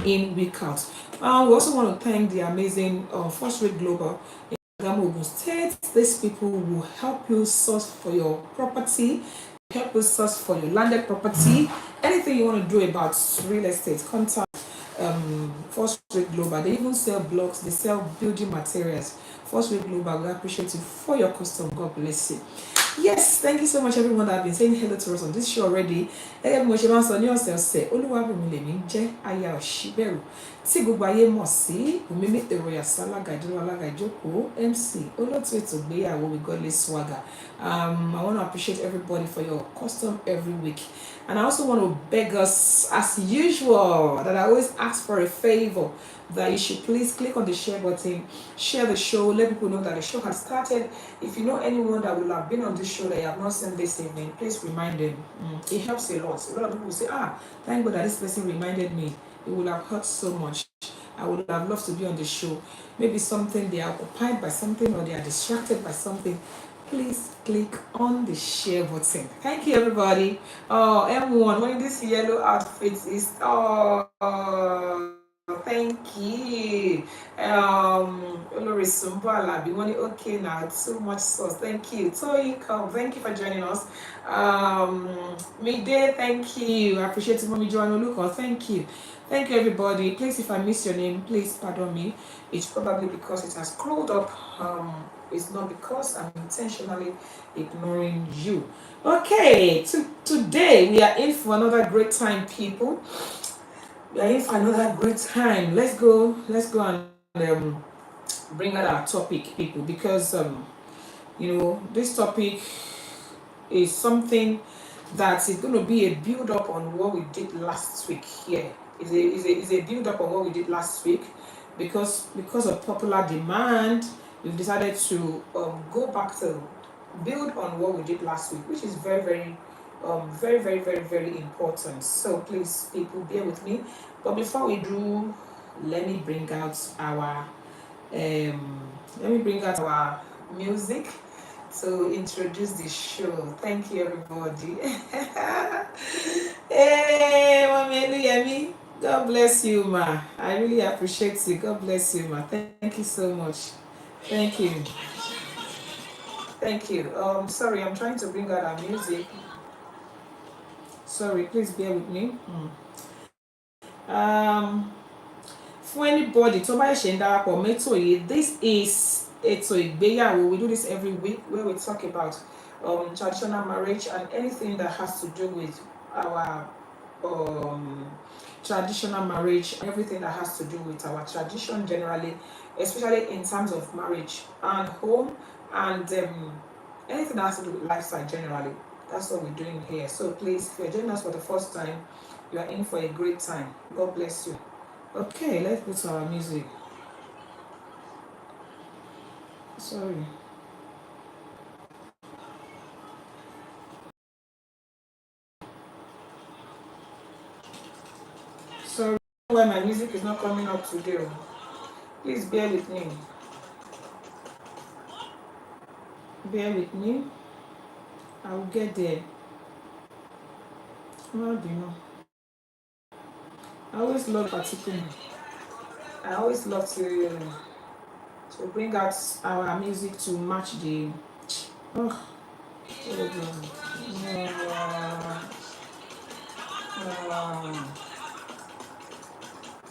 in, week out. We also want to thank the amazing First Rate Global in Ogun State. These people will help you source for your property, help you source for your landed property, anything you want to do about real estate. Contact First Rate Global. They even sell blocks, they sell building materials. First Rate Global, we appreciate you for your custom. God bless you. Yes, thank you so much, everyone that have been saying hello to us on this show already. Gẹ́gẹ́ bí mo ṣe máa ń sọ ní ọ̀sẹ̀ọ̀sẹ̀, Olúwabùnmi lèmi ń jẹ́ aya Òṣìbẹ̀rù tí gbogbo ayé mọ̀ sí Bùnmi Ìròyàsá alága ìdúró alága ìjókòó MC olóòtú ètò ìgbéyàwó with godly swagger. I want to appreciate everybody for your custom every week. And I also want to beg us, as usual, that I always ask for a favor, that you should please click on the share button, share the show, let people know that the show has started. If you know anyone that will have been on this show that you have not seen this evening, please remind them. It helps a lot. A lot of people will say, thank God that this person reminded me. It would have hurt so much. I would have loved to be on the show. Maybe something, they are occupied by something or they are distracted by something. Please click on the share button. Thank you, everybody. Oh, M1, when this yellow outfit is, thank you. Olori Sumba Alabi, okay now, too much sauce. Thank you. Toyi, come. Thank you for joining us. Midday, thank you. I appreciate it, Mommy Joanna Luko. Thank you. Thank you, everybody. Please, if I miss your name, please pardon me. It's probably because it has scrolled up. It's not because I'm intentionally ignoring you. Okay, today we are in for another great time, people. We are in for another great time. Let's go and bring out our topic, people, because this topic is something that is going to be a build up on what we did last week here. Is a build up on what we did last week, because of popular demand, we've decided to go back to build on what we did last week, which is very, very very important. So please, people, bear with me. But before we do, let me bring out our music to introduce the show. Thank you, everybody. Hey, Mami Eluyemi, God bless you, ma. I really appreciate you. God bless you, ma. Thank you so much. Thank you. Thank you. Sorry, I'm trying to bring out our music. Sorry, please bear with me. For anybody tó bá ṣe ń darapọ̀ mẹ́tò yìí, this is ETO IGBEYAWO. We do this every week where we talk about traditional marriage and anything that has to do with our traditional marriage, everything that has to do with our tradition generally, especially in terms of marriage and home, and anything that has to do with lifestyle generally. That's what we're doing here. So please, if you're joining us for the first time, you are in for a great time. God bless you. Okay, let's go to our music. Sorry. Sorry why my music is not coming up today. Please bear with me. Bear with me. I will get there. Well, I always love particular. I always love to bring out our music to match the.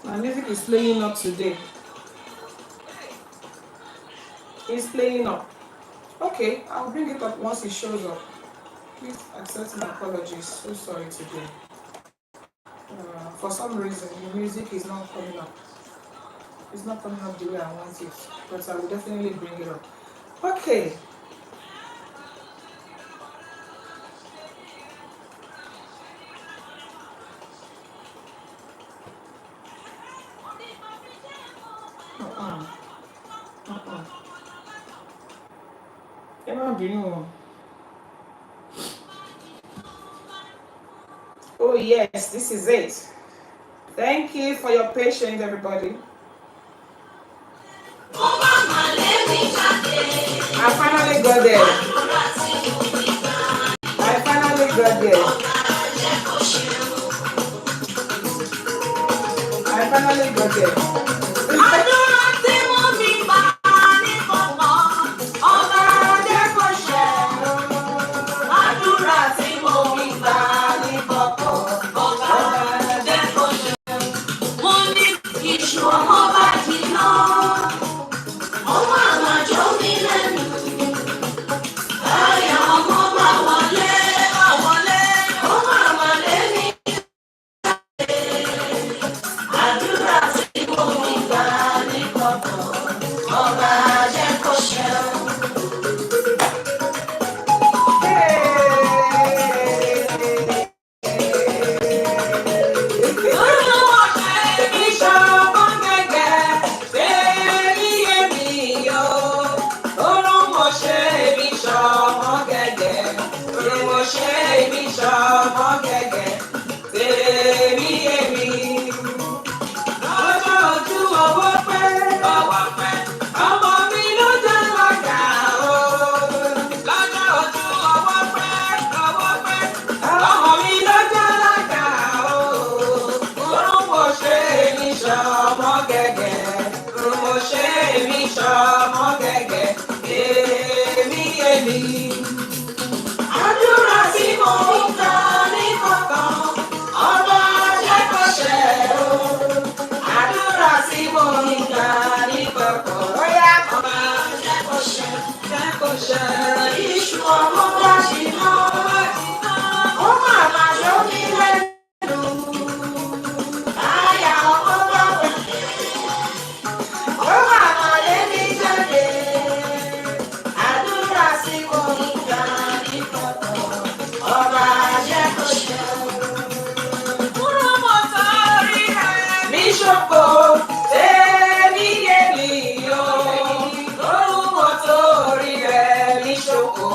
My music is playing up today. It's playing up. Okay, I'll bring it up once it shows up. Please accept my apologies. So sorry today. For some reason, the music is not coming up. It's not coming up the way I want it, but I will definitely bring it up. Okay. Oh yes, this is it. Thank you for your patience, everybody. I finally got there. I finally got there. I finally got there. Àdúrà tí mo fi gbà ní kọ̀ọ̀kan, ọba jẹ́ kó ṣẹ. Àdúrà tí mo fi gbà ní kọ̀ọ̀kan, ọba jẹ́ kó ṣẹ. Mo ní iṣu ọmọ bá jiná, ọmọ àmàjọ mi lẹ́nu. Ayà ọmọ bá wọlé, ọmọ àmàlé mi. Àdúrà tí mo fi gbà ní kọ̀ọ̀kan, ọba jẹ́ kó ṣẹ. Àdúrà tí mo gbà ní kọ̀ọ̀kan, ọba jẹ́ kó ṣẹ o. Àdúrà tí mo gbà ní kọ̀ọ̀kan, ọba jẹ́ kó ṣẹ. Iṣu ọmọ bá jiná, ó máa máa yọ mí lẹ́nu. Àyà ọmọ bá wọlé, ó máa máa lé mi jáde. Àdúrà tí mo gbà ní kọ̀ọ̀kan, ọba jẹ́ kó ṣẹ. Kúrò mọ́ sórí rẹ̀ mi ṣòfò, èmi yé mi o. Kúrò mọ́ sórí rẹ̀ mi ṣòfò,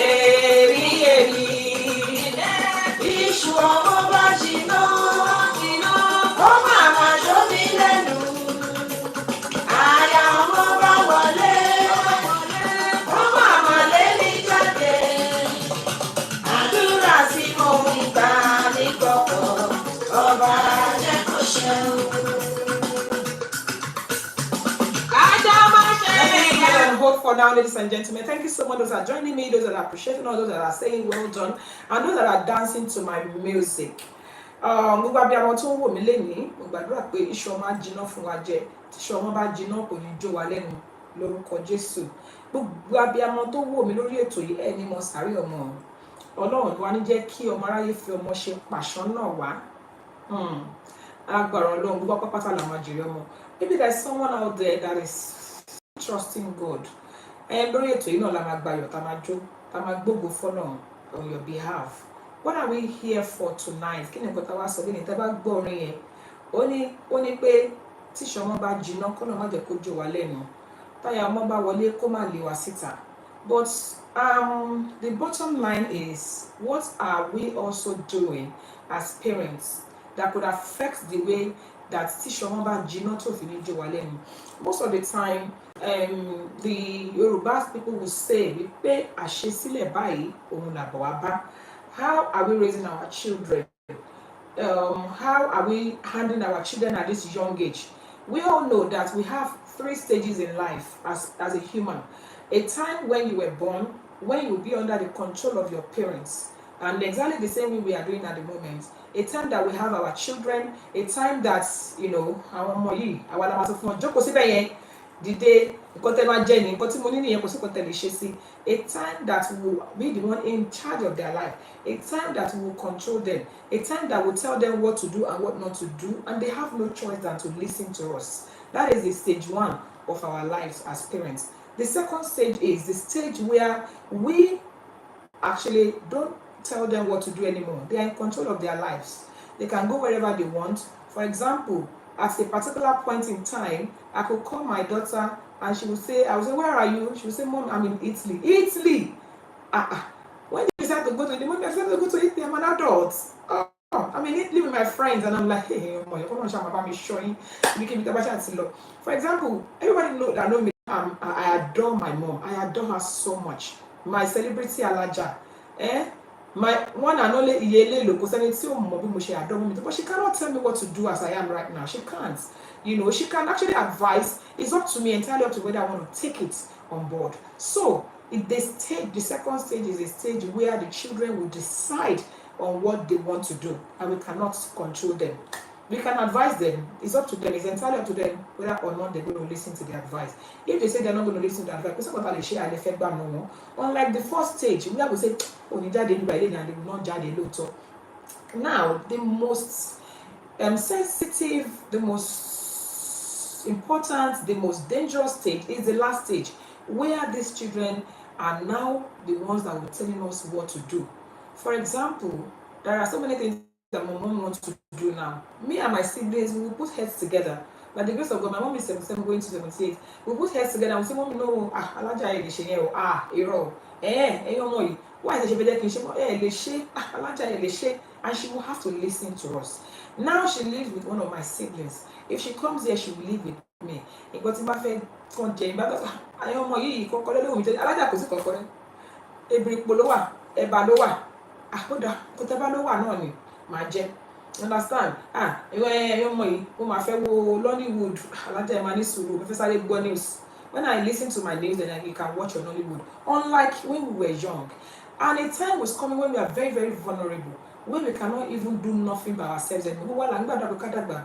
èmi yé mi. Iṣu ọmọ bá jiná, ó máa máa jó mi lẹ́nu. Àyà ọmọ bá wọlé, ó máa máa lé mi jáde. Àdúrà tí mo gbà ní kọ̀ọ̀kan, ọba jẹ́ kó ṣẹ o. Hold for now, ladies and gentlemen. Thank you so much. Those that are joining me, those that are appreciating, all those that are saying well done, and those that are dancing to my music. Gbogbo abiyamọ tó ń wò mí lénìí, mo gbàdúrà pé iṣu ọmọ á jiná fún wa jẹ. Tíṣu ọmọ bá jiná kò ní jó wa lẹ́nu lórúkọ Jésù. Gbogbo abiyamọ tó wò mí lórí ètò yìí ẹni mọ sàárè ọmọ. Ọlọ́run ló wá ní jẹ́ kí ọmọ aráyé fi ọmọ ṣe pàṣán náà wá. Agbára Ọlọ́run gbogbo pápátá la máa jèrè ọmọ. Maybe there's someone out there that is trusting God. Lórí ètò yìí náà la máa gbayọ̀, tá máa jó, tá máa gbógo fọ́nà on your behalf. What are we here for tonight? Kí ni nǹkan tá wá sọ lónìí? Tẹ́ bá gbọ́ orin yẹn, ó ní pé tíṣu ọmọ bá jiná kọ́nà má jẹ́ kó jó wa lẹ́nu. Táyà ọmọ bá wọlé kó má lé wa síta. But the bottom line is, what are we also doing as parents that could affect the way that tíṣu ọmọ bá jiná tó fi ní jó wa lẹ́nu? Most of the time, the Yoruba people will say, wípé àṣesílẹ̀ báyìí òun làbọ̀ wá bá. How are we raising our children? How are we handling our children at this young age? We all know that we have 3 stages in life as a human. A time when you were born, when you will be under the control of your parents, and exactly the same way we are doing at the moment. A time that we have our children, a time that, àwọn ọmọ yìí, àwa la máa sọ fún wọn, jókòó síbẹ̀ yẹn, dìde, nǹkan tẹ́ máa jẹ ní, nǹkan tí mo ní nìyẹn, kò sí nǹkan tẹ́ lè ṣe sí. A time that we will be the one in charge of their life. A time that we will control them. A time that will tell them what to do and what not to do, and they have no choice than to listen to us. That is the stage 1 of our lives as parents. The second stage is the stage where we actually don't tell them what to do anymore. They are in control of their lives. They can go wherever they want. For example, at a particular point in time, I could call my daughter and she would say, I would say, where are you? She would say, Mom, I'm in Italy. Italy! When did you decide to go to Italy? Mom, I decided to go to Italy. I'm an adult. I'm in Italy with my friends. And I'm like, hey, come on, showing. For example, everybody know me. I adore my mom. I adore her so much. My celebrity Alaja. My one and only Iyele Lokoseni tí ó mọ̀ bí mo ṣe adore mi, but she cannot tell me what to do as I am right now. She can't. You know, she can actually advise. It's up to me, entirely up to whether I want to take it on board. So the second stage is a stage where the children will decide on what they want to do, and we cannot control them. We can advise them. It's up to them. It's entirely up to them whether or not they're going to listen to the advice. If they say they're not going to listen to the advice, unlike the first stage, we have to say, oh, you jade by and they will not jade loto. Now, the most sensitive, the most important, the most dangerous stage is the last stage, where these children are now the ones that were telling us what to do. For example, there are so many things that my mom wants to do now. Me and my siblings, we will put heads together. By the grace of God, my mom is 77 going to 78. We put heads together and we say, Mommy, no, Alaja Elishe, Ero, Eyomoyi, why is she Elishe, Alaja Elishe, and she will have to listen to us. Now she lives with one of my siblings. If she comes here, she will live with me. But if I feel content, Ayomoyi, Kokolelo, Alaja Kosi Kokore, Ebripolowa, Ebalowa, Ahoda, Kotabalowa, Noni. Máa jẹ, understand? Ọmọ yìí ó máa fẹ́ wo Nollywood alájà ẹ̀ máa ní sùúrù mo fẹ́ sáré gbọ́ news. When I listen to my news, then you can watch your Nollywood. Unlike when we were young, and a time was coming when we are very, very vulnerable, when we cannot even do nothing by ourselves anymore. Wọ́n wà láńgbà dàgbà ká dàgbà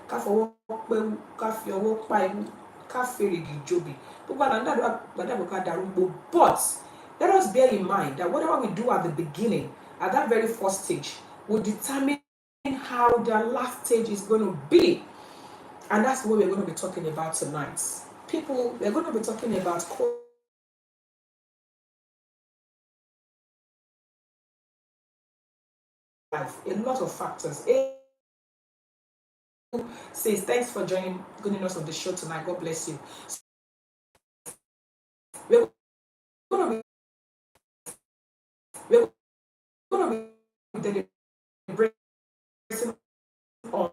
ká fọwọ́ pẹ́wú ká fi ọwọ́ pa ewu ká fèrègì jòbì gbogbo àlàńgbà dàgbà ká darúgbó. But let us bear in mind that whatever we do at the beginning, at that very first stage, will determine how the last stage is going to be. And that's what we're going to be talking about tonight. People, we're going to be talking about life, a lot of factors. Says, thanks for joining us on the show tonight. God bless you. We're going to be deliberating on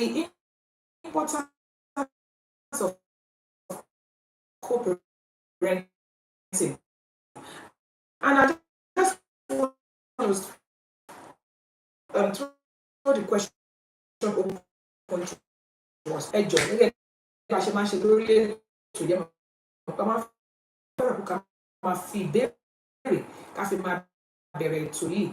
the importance of co-parenting. And I just want to throw the question open to us. Ẹ jọ̀ọ́ gẹ́gẹ́ bí a ṣe máa ń ṣe lórí ètò yẹn ká máa fẹ́ràn ká máa fi ìbéèrè ká fi máa bẹ̀rẹ̀ ètò yìí.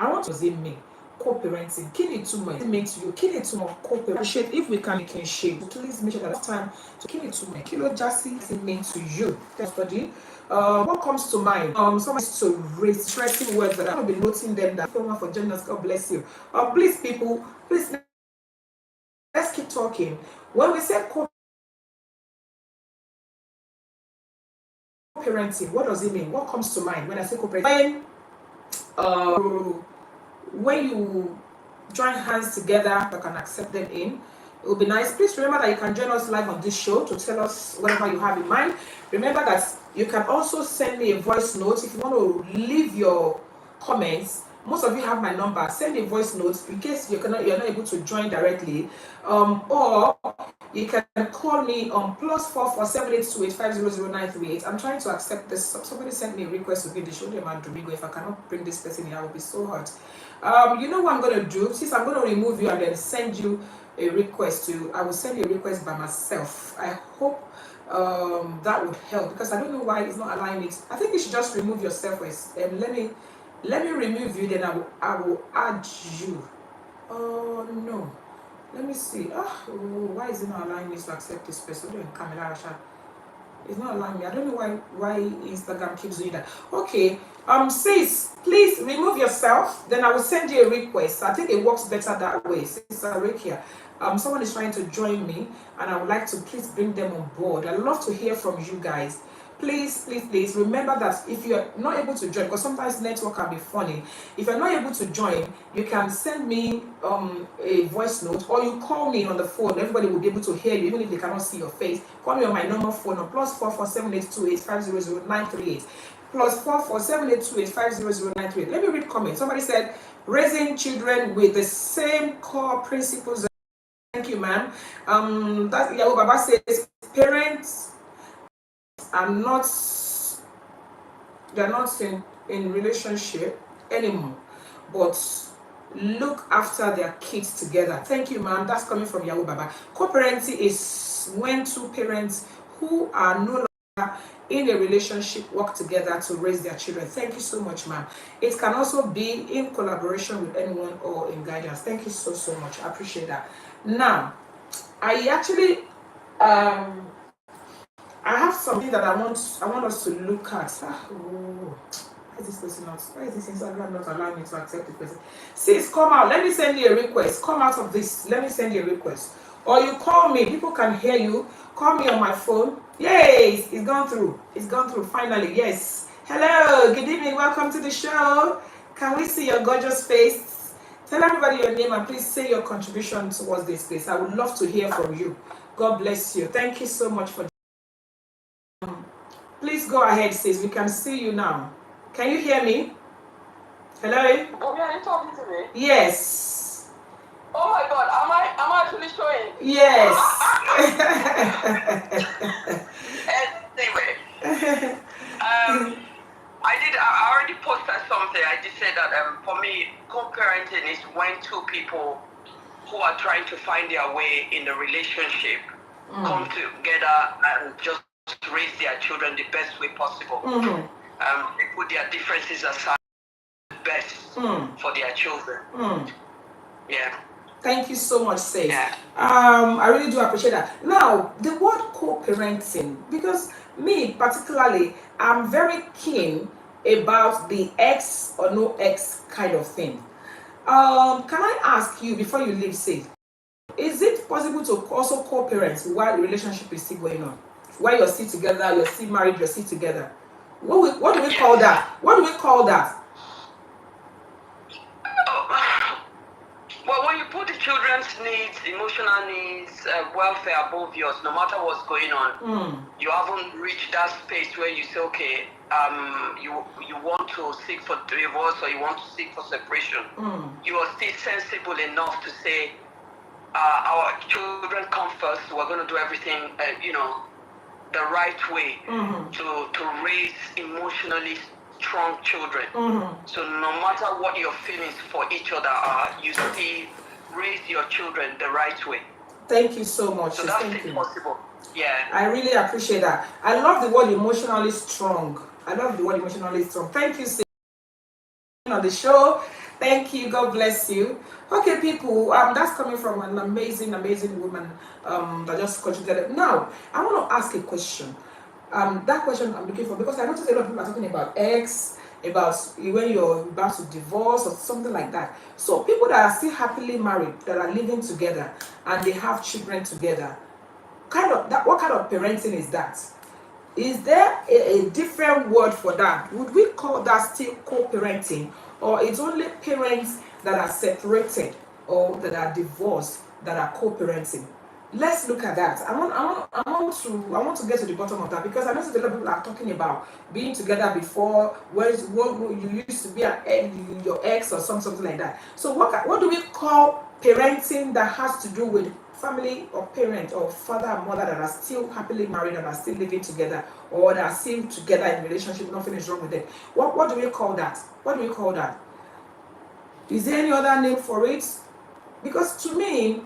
I want to say me co-parenting. Kí ni ìtumọ̀ it mean to you? Kí ni ìtumọ̀ co-parenting? If we can share, please make sure that time to kí ni ìtumọ̀ kí ló já sí it mean to you. Study. What comes to mind? Someone to raise stressing words that I will be noting them. That for joining us. God bless you. Please, people, please let's keep talking. When we say co-parenting, what does it mean? What comes to mind when I say co-parenting? When you join hands together, you can accept them in. It will be nice. Please remember that you can join us live on this show to tell us whatever you have in mind. Remember that you can also send me a voice note if you want to leave your comments. Most of you have my number. Send a voice note in case you're not able to join directly, or you can call me on +447828500938. I'm trying to accept this. Somebody sent me a request to be the show. If I cannot bring this person in, I will be so hurt. You know what I'm going to do? Since I'm going to remove you and then send you a request I will send you a request by myself. I hope that would help because I don't know why it's not allowing it. I think you should just remove yourself first. Let me remove you, then I will add you. Oh no. Let me see. Why is it not allowing me to accept this person? It's not allowing me. I don't know why Instagram keeps doing that. Okay. Sis, please remove yourself. Then I will send you a request. I think it works better that way. Sis Arakia. Someone is trying to join me, and I would like to please bring them on board. I'd love to hear from you guys. Please remember that if you're not able to join, because sometimes network can be funny. If you're not able to join, you can send me a voice note, or you call me on the phone. Everybody will be able to hear you, even if they cannot see your face. Call me on my normal phone on +447828500938. +447828500938. Let me read comments. Somebody said, raising children with the same core principles. Thank you, ma'am. That Yahoo Baba says parents are not, they're not in relationship anymore, but look after their kids together. Thank you, ma'am. That's coming from Yahoo Baba. Co-parenting is when two parents who are no longer in a relationship work together to raise their children. Thank you so much, ma'am. It can also be in collaboration with anyone or in guidance. Thank you so much. I appreciate that. Now, I actually I have something that I want us to look at. Why is this person not? Why is this Instagram not allowing me to accept the person? Sis, come out. Let me send you a request. Come out of this. Let me send you a request. Or you call me. People can hear you. Call me on my phone. Yay! It's gone through. It's gone through. Finally, yes. Hello. Good evening. Welcome to the show. Can we see your gorgeous face? Tell everybody your name and please say your contribution towards this place. I would love to hear from you. God bless you. Thank you so much for. Please go ahead, sis. We can see you now. Can you hear me? Hello? Oh, yeah, you're talking to me? Yes. Oh my God, am I actually showing? Yes. Anyway, I already posted something. I just said that for me, co-parenting is when two people who are trying to find their way in the relationship come together and just raise their children the best way possible. They put their differences aside, the best for their children. Yeah. Thank you so much, sis. Yeah. I really do appreciate that. Now, the word co-parenting, because me particularly, I'm very keen about the ex or no ex kind of thing. Can I ask you before you leave, sis, is it possible to also co-parent while the relationship is still going on? While you're still together, you're still married, you're still together. What do we call that? What do we call that? Well, when you put the children's needs, emotional needs, welfare above yours, no matter what's going on, you haven't reached that space where you say, okay, you want to seek for divorce or you want to seek for separation. You are still sensible enough to say, our children come first. We're going to do everything, the right way to raise emotionally strong children. So no matter what your feelings for each other are, you still raise your children the right way. Thank you so much. So that's possible. Yeah. I really appreciate that. I love the word emotionally strong. I love the word emotionally strong. Thank you, sis, on the show. Thank you. God bless you. Okay, people, that's coming from an amazing woman that just contributed. Now, I want to ask a question. That question I'm looking for, because I noticed a lot of people are talking about ex, about when you're about to divorce or something like that. So people that are still happily married, that are living together and they have children together, what kind of parenting is that? Is there a different word for that? Would we call that still co-parenting, or it's only parents that are separated or that are divorced that are co-parenting? Let's look at that. I want to get to the bottom of that, because I know a lot of people are talking about being together before, where you used to be your ex or something like that. So what do we call parenting that has to do with family or parent or father and mother that are still happily married and are still living together, or that are still together in relationship, nothing is wrong with them? What do we call that? What do we call that? Is there any other name for it? Because to me,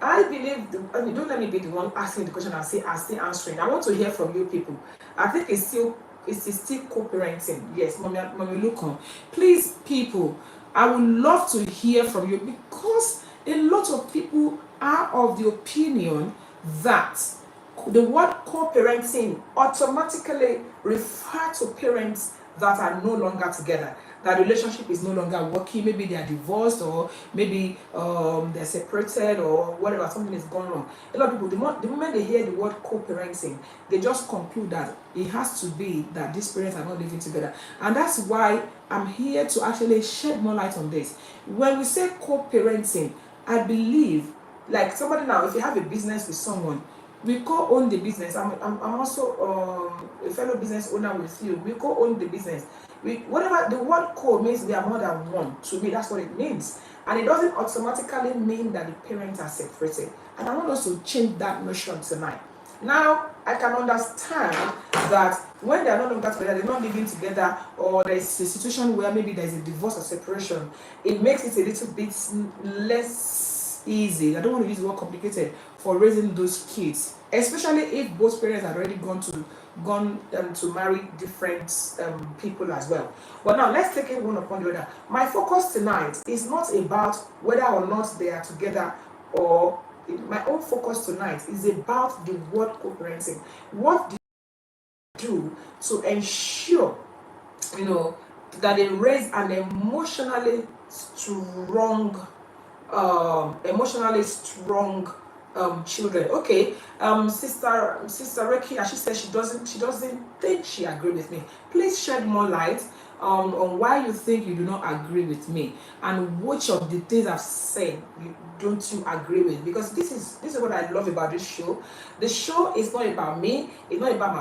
I believe, don't let me be the one asking the question and still answering. I want to hear from you people. I think it's still co-parenting. Yes, Mommy Lucon. Please, people, I would love to hear from you, because a lot of people are of the opinion that the word co-parenting automatically refers to parents that are no longer together, that relationship is no longer working. Maybe they are divorced, or maybe they're separated, or whatever, something is going wrong. A lot of people, the moment they hear the word co-parenting, they just conclude that it has to be that these parents are not living together. And that's why I'm here to actually shed more light on this. When we say co-parenting, I believe, like somebody now, if you have a business with someone, we co-own the business. I'm also a fellow business owner with you. We co-own the business. Whatever the word co means, we are more than one. To me, that's what it means. And it doesn't automatically mean that the parents are separated. And I want us to change that notion tonight. Now, I can understand that when they are no longer together, they're not living together, or there's a situation where maybe there's a divorce or separation, it makes it a little bit less easy. I don't want to use the word complicated for raising those kids, especially if both parents have already gone to marry different people as well. But now let's take it one upon the other. My focus tonight is not about whether or not they are together, or my own focus tonight is about the word co-parenting. What do you do to ensure, that they raise an emotionally strong children? Okay, sister Reiki, as she says, she doesn't think she agree with me. Please shed more light on why you think you do not agree with me, and which of the things I've said don't you agree with. Because this is what I love about this show. The show is not about me, it's not about my,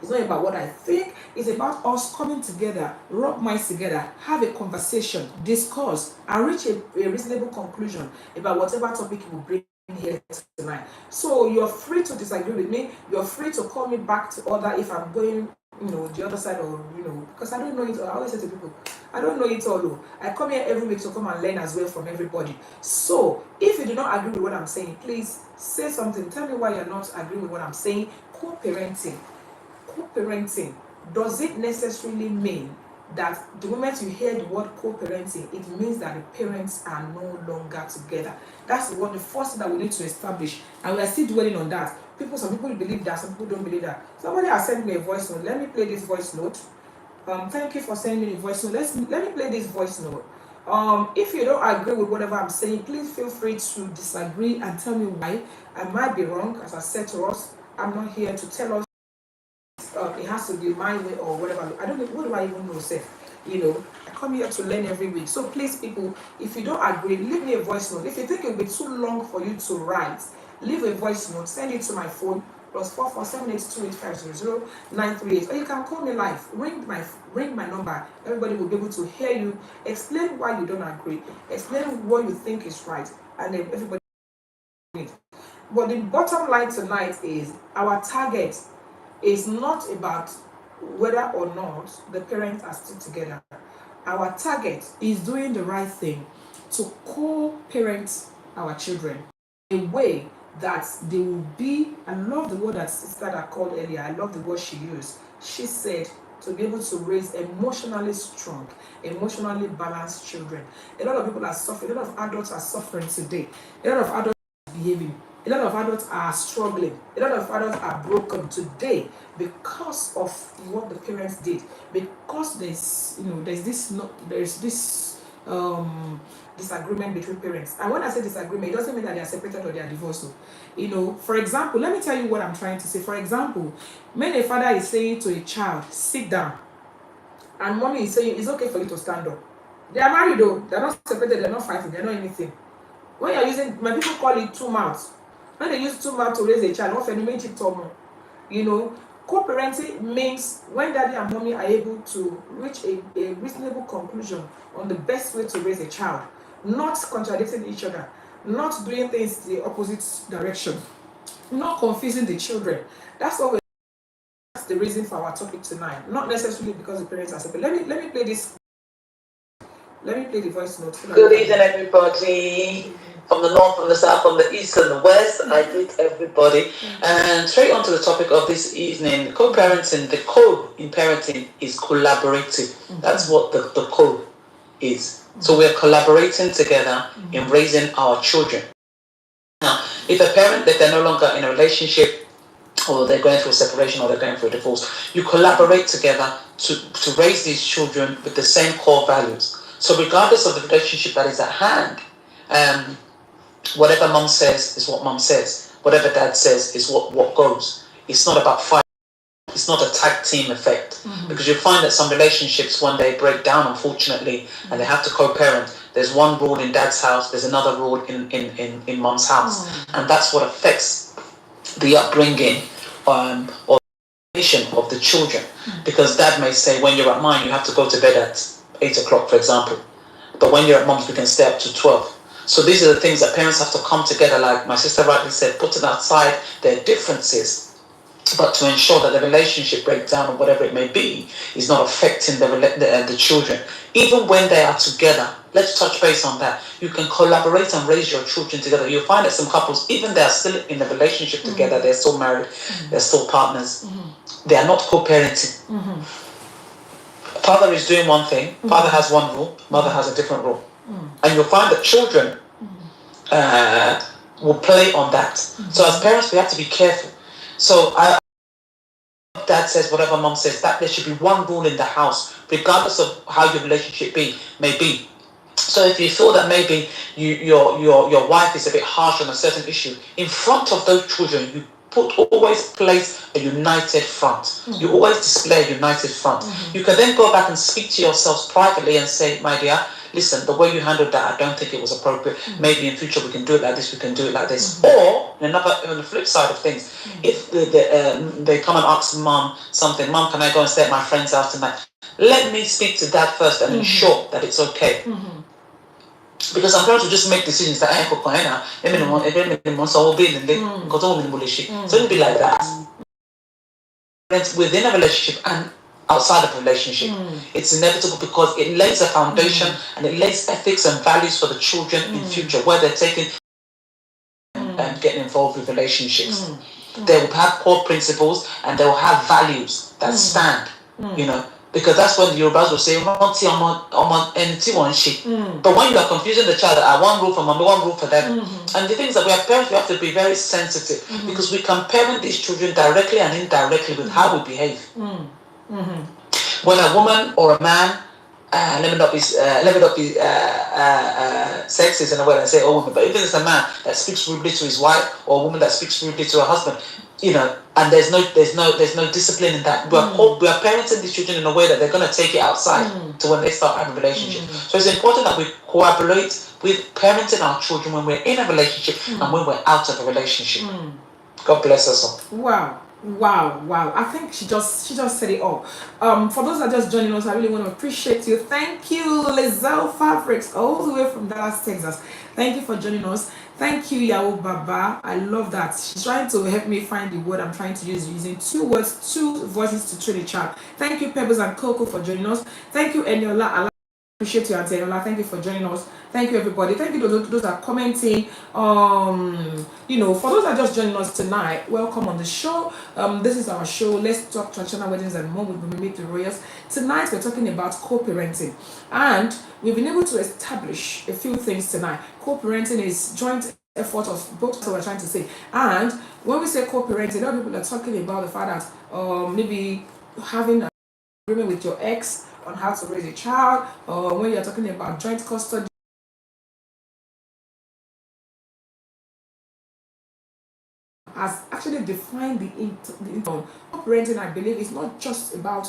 it's not about what I think. It's about us coming together, rub minds together, have a conversation, discuss, and reach a reasonable conclusion about whatever topic you will bring here tonight. So you're free to disagree with me. You're free to call me back to order if I'm going, the other side, or because I don't know it all. I always say to people, I don't know it all. Though. I come here every week to come and learn as well from everybody. So if you do not agree with what I'm saying, please say something. Tell me why you're not agreeing with what I'm saying. Co-parenting. Co-parenting, does it necessarily mean that the moment you hear the word co-parenting, it means that the parents are no longer together? That's the first thing that we need to establish, and we are still dwelling on that. Some people believe that, some people don't believe that. Somebody has sent me a voice note. Let me play this voice note. Thank you for sending me a voice note. Let me play this voice note. If you don't agree with whatever I'm saying, please feel free to disagree and tell me why. I might be wrong. As I said to us, I'm not here to tell us it has to be my way or whatever. I don't know, what do I even know, say? I come here to learn every week. So please, people, if you don't agree, leave me a voice note. If you think it will be too long for you to write, leave a voice note, send it to my phone, +447828500938, or you can call me live, ring my number. Everybody will be able to hear you, explain why you don't agree, explain what you think is right, and then everybody. But the bottom line tonight is our target is not about whether or not the parents are still together. Our target is doing the right thing to co-parent our children in a way that they will be. I love the word that sister that called earlier. I love the word she used. She said to be able to raise emotionally strong, emotionally balanced children. A lot of people are suffering. A lot of adults are suffering today. A lot of adults are behaving. A lot of adults are struggling. A lot of adults are broken today because of what the parents did. Because there's this disagreement between parents. And when I say disagreement, it doesn't mean that they are separated or they are divorced. For example, let me tell you what I'm trying to say. For example, when a father is saying to a child, sit down, and mommy is saying, it's okay for you to stand up. They are married though. They're not separated. They're not fighting. They're not anything. When you're using, my people call it two mouths. When they use two mouths to raise a child, often you make it turn. Co-parenting means when daddy and mommy are able to reach a reasonable conclusion on the best way to raise a child, not contradicting each other, not doing things the opposite direction, not confusing the children. That's the reason for our topic tonight. Not necessarily because the parents are separate. Let me play this. Let me play the voice note. Good evening, everybody. From the north, from the south, from the east and the west, I greet everybody. And straight on to the topic of this evening, co-parenting. The co in parenting is collaborative. That's what the co is. So we're collaborating together in raising our children. Now, if they're no longer in a relationship, or they're going through a separation, or they're going through a divorce, you collaborate together to raise these children with the same core values. So regardless of the relationship that is at hand, whatever mom says is what mom says. Whatever dad says is what goes. It's not about fight. It's not a tag team effect. Because you find that some relationships, when they break down, unfortunately, and they have to co-parent, there's one rule in dad's house, there's another rule in mom's house. And that's what affects the upbringing or of the children, because dad may say when you're at mine you have to go to bed at 8 o'clock, for example, but when you're at mom's we can stay up to 12. So these are the things that parents have to come together, like my sister rightly said, putting aside their differences, but to ensure that the relationship breakdown or whatever it may be is not affecting the children. Even when they are together, let's touch base on that. You can collaborate and raise your children together. You'll find that some couples, even they are still in a relationship together, they're still married, they're still partners, they are not co-parenting. Father is doing one thing, father has one rule, mother has a different rule. And you'll find that children will play on that. So as parents, we have to be careful. So dad says whatever mom says, that there should be one rule in the house, regardless of how your relationship may be. So if you feel that maybe your wife is a bit harsh on a certain issue, in front of those children, you always place a united front. You always display a united front. You can then go back and speak to yourselves privately and say, my dear, listen, the way you handled that, I don't think it was appropriate. Maybe in future we can do it like this, we can do it like this. Or, on the flip side of things, if they come and ask mom something, mom, can I go and stay at my friend's house tonight? Let me speak to dad first and ensure that it's okay. Because sometimes we just make decisions that so it'll be like that. Within a relationship and outside of a relationship, it's inevitable because it lays a foundation and it lays ethics and values for the children in future, where they're taking and getting involved with relationships. They will have core principles and they will have values that stand, because that's when the Yorubas will say, but when you are confusing the child, I one rule for mommy, one rule for them. And the things that we are parents, we have to be very sensitive, because we can parent these children directly and indirectly with how we behave. When a woman or a man, let me not be sexist in a way and say woman, but if it's a man that speaks rudely to his wife or a woman that speaks rudely to her husband, and there's no discipline in that. We are parenting these children in a way that they're going to take it outside to when they start having a relationship. So it's important that we cooperate with parenting our children when we're in a relationship and when we're out of a relationship. God bless us all. Wow. I think she just said it all. For those that are just joining us, I really want to appreciate you. Thank you, Lizelle Fabrics, all the way from Dallas, Texas. Thank you for joining us. Thank you, Yao Baba. I love that. She's trying to help me find the word I'm trying to use, using two voices to train a child. Thank you, Pebbles and Coco, for joining us. Thank you, Eniola. Appreciate you, Auntie Eniola. Thank you for joining us. Thank you, everybody. Thank you to those that are commenting. For those that are just joining us tonight, welcome on the show. This is our show. Let's talk traditional weddings and more. We'll meet the royals. Tonight, we're talking about co-parenting, and we've been able to establish a few things tonight. Co-parenting is joint effort of both, so we're trying to say. And when we say co-parenting, a lot of people are talking about the fact that maybe having an agreement with your ex on how to raise a child, or when you're talking about joint custody, has actually defined the parenting. I believe it's not just about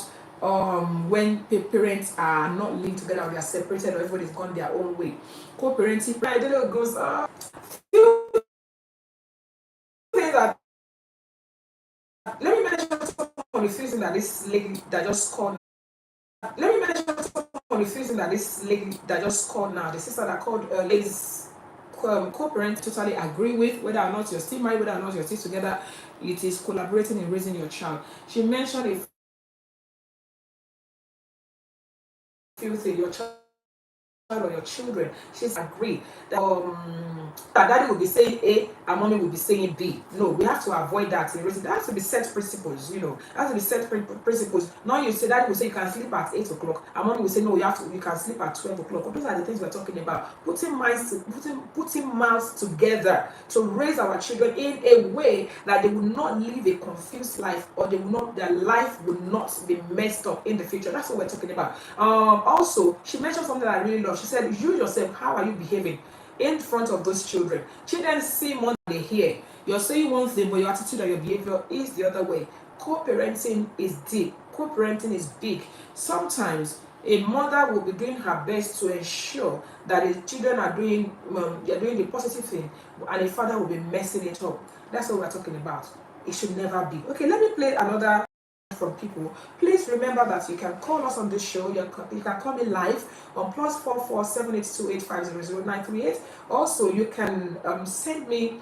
when parents are not living together or they are separated or everybody's gone their own way. Co-parenting, I don't know, goes few things that, let me mention some of the things that this lady that just called. Let me mention some of the things that this lady that just called now, the sister that called ladies. Co-parents totally agree with, whether or not you're still married, whether or not you're still together, it is collaborating in raising your child. She mentioned a few things, your child or your children, she's agreed that daddy will be saying A and mommy will be saying B. No, we have to avoid that in raising. There has to be set principles, there has to be set principles. Now you say daddy will say you can sleep at 8 o'clock and mommy will say no, you can sleep at 12 o'clock. Those are the things we're talking about. Putting mouths together to raise our children in a way that they will not live a confused life, or their life will not be messed up in the future. That's what we're talking about. Also, she mentioned something that I really love. She said, you yourself, how are you behaving in front of those children? Children see more than they hear. You're saying one thing, but your attitude and your behavior is the other way. Co-parenting is deep. Co-parenting is big. Sometimes A mother will be doing her best to ensure that the children are doing they're doing the positive thing, and a father will be messing it up. That's what we're talking about. It should never be. Okay, let me play another from people. Please remember that you can call us on this show. You can call me live on +447828500938. Also, you can send me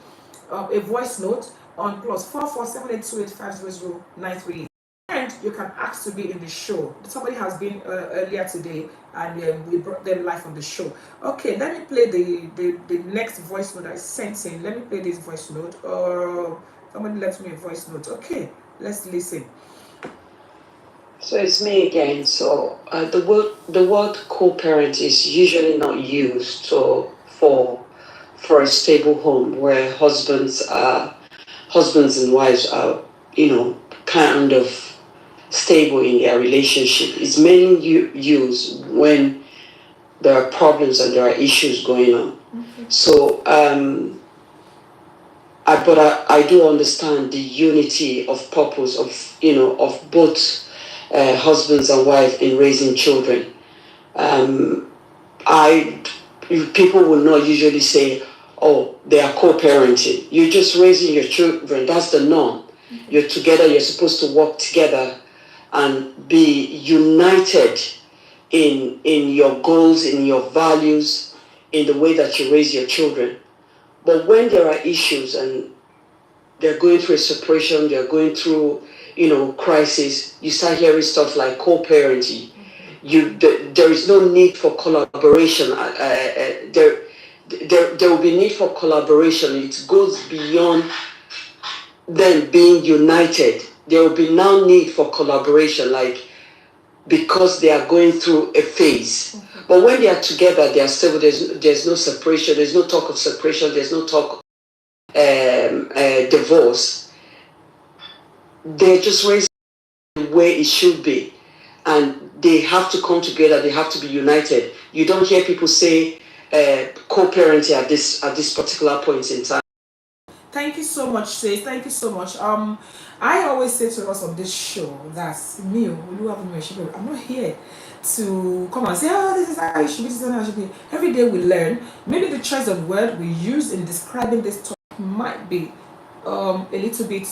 a voice note on +447828500938. And you can ask to be in the show. Somebody has been earlier today, and we brought them live on the show. Okay, let me play the next voice note I sent in. Let me play this voice note. Somebody left me a voice note. Okay, let's listen. So it's me again. So the word co-parent is usually not used for a stable home where husbands and wives are, kind of stable in their relationship. It's mainly used when there are problems and there are issues going on. So I do understand the unity of purpose of both husbands and wives in raising children. People will not usually say, "Oh, they are co-parenting." You're just raising your children. That's the norm. You're together. You're supposed to work together and be united in your goals, in your values, in the way that you raise your children. But when there are issues and they're going through a separation, they're going through, crisis, you start hearing stuff like co-parenting. There is no need for collaboration. There will be need for collaboration. It goes beyond them being united. There will be now need for collaboration, because they are going through a phase. But when they are together, they are stable. There's no separation. There's no talk of separation. There's no talk divorce. They're just raised the way it should be, and they have to come together. They have to be united. You don't hear people say co-parenting at this particular point in time. Thank you so much, sis. Thank you so much. I always say to us on this show that me, I'm not here to come and say, "Oh, this is how it should be, this is how it should be." Every day we learn. Maybe the choice of word we use in describing this topic might be a little bit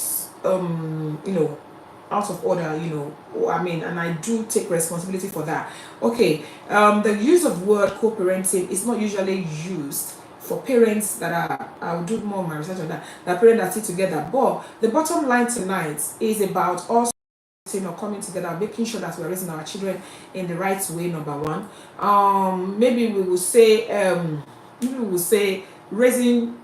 out of order, and I do take responsibility for that. Okay, the use of word co-parenting is not usually used for parents that are, I'll do more of my research on that parents that sit together. But the bottom line tonight is about us coming together, making sure that we're raising our children in the right way, number one. Maybe we will say raising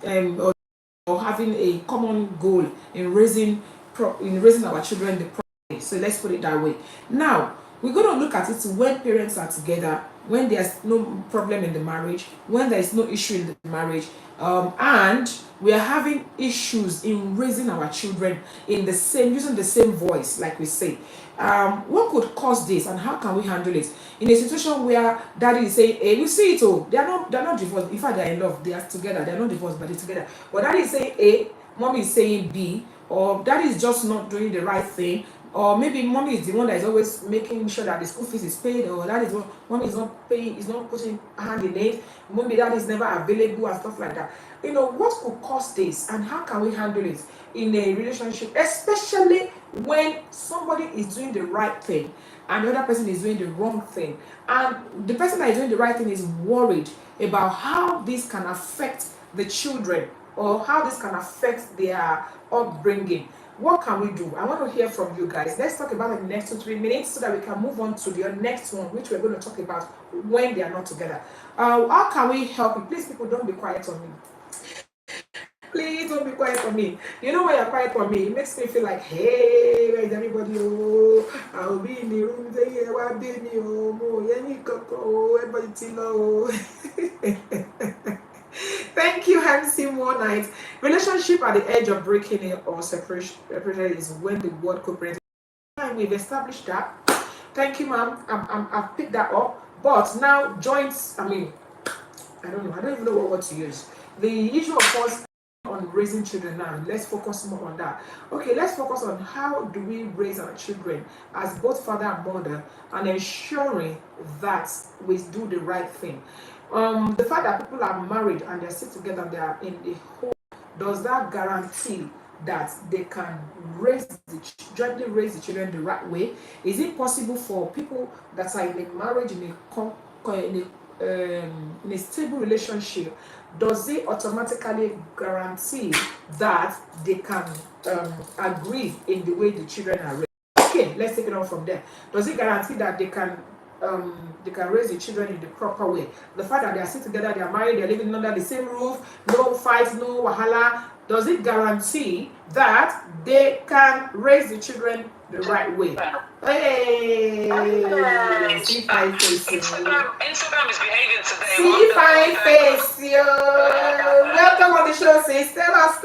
or having a common goal in raising our children the proper way. So let's put it that way. Now we're going to look at it when parents are together, when there's no problem in the marriage, when there is no issue in the marriage, and we are having issues in raising our children in using the same voice, like we say. What could cause this, and how can we handle it in a situation where daddy is saying, "Hey, we see it, oh, they're not divorced. In fact, they're in love. They are together. They're not divorced, but they're together. But daddy is saying A, mommy is saying B, or daddy is just not doing the right thing." Or maybe mommy is the one that is always making sure that the school fees is paid, or that is what mommy is not paying, is not putting hand in it. Maybe that is never available and stuff like that. What could cause this, and how can we handle it in a relationship, especially when somebody is doing the right thing and the other person is doing the wrong thing, and the person that is doing the right thing is worried about how this can affect the children or how this can affect their upbringing. What can we do? I want to hear from you guys. Let's talk about it in the next 2-3 minutes so that we can move on to the next one, which we're going to talk about when they are not together. How can we help you? Please, people, don't be quiet on me. Please don't be quiet on me. When you're quiet on me, it makes me feel like, hey, where is everybody? Oh, I'll be in the room. Everybody. Thank you, Hansi More Night. Relationship at the edge of breaking it or separation is when the word co-parenting. We've established that. Thank you, ma'am. I've picked that up. But now joints. I don't know. I don't even know what word to use. The issue of course on raising children now. Let's focus more on that. Okay, let's focus on how do we raise our children as both father and mother, and ensuring that we do the right thing. The fact that people are married and they sit together and they are in a home, does that guarantee that they can jointly raise the children the right way? Is it possible for people that are in a marriage, in a stable relationship, does it automatically guarantee that they can agree in the way the children are raised? Okay, let's take it on from there. Does it guarantee that they can raise the children in the proper way? The fact that they are sitting together, they are married, they are living under the same roof, no fights, no wahala, does it guarantee that they can raise the children the right way? Hey, see fine face. Instagram is behaving today. See fine face, yo. Welcome on the show, sis. Tell us,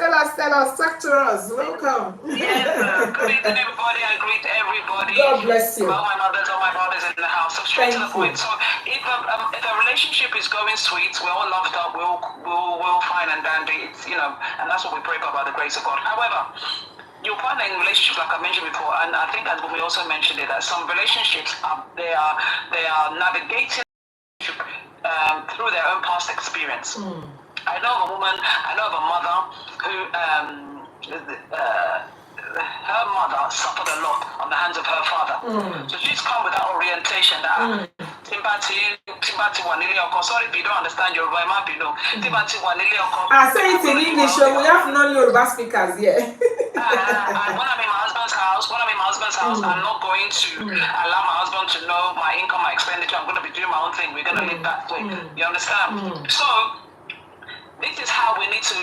talk to us. Welcome. Yes, good evening, everybody. I greet everybody. God bless you. All my brothers in the house. So straight to the point. So if a relationship is going sweet, we're all loved up, we'll fine and dandy. It's, and that's what we pray for by the grace of God. However, you'll find that in relationships, like I mentioned before, and I think that we also mentioned it, that some relationships they are navigating through their own past experience. I know of a woman, I know of a mother who her mother suffered a lot on the hands of her father. So she's come with that orientation that Timbati Wanili Oko. Sorry if you don't understand Yoruba, it might be no. Timbati Wanili Oko. I say it in English, so we have non-Yoruba speakers here. And when I'm in my husband's house, I'm not going to allow my husband to know my income, my expenditure. I'm going to be doing my own thing. We're going to live that way. You understand? So this is how we need to.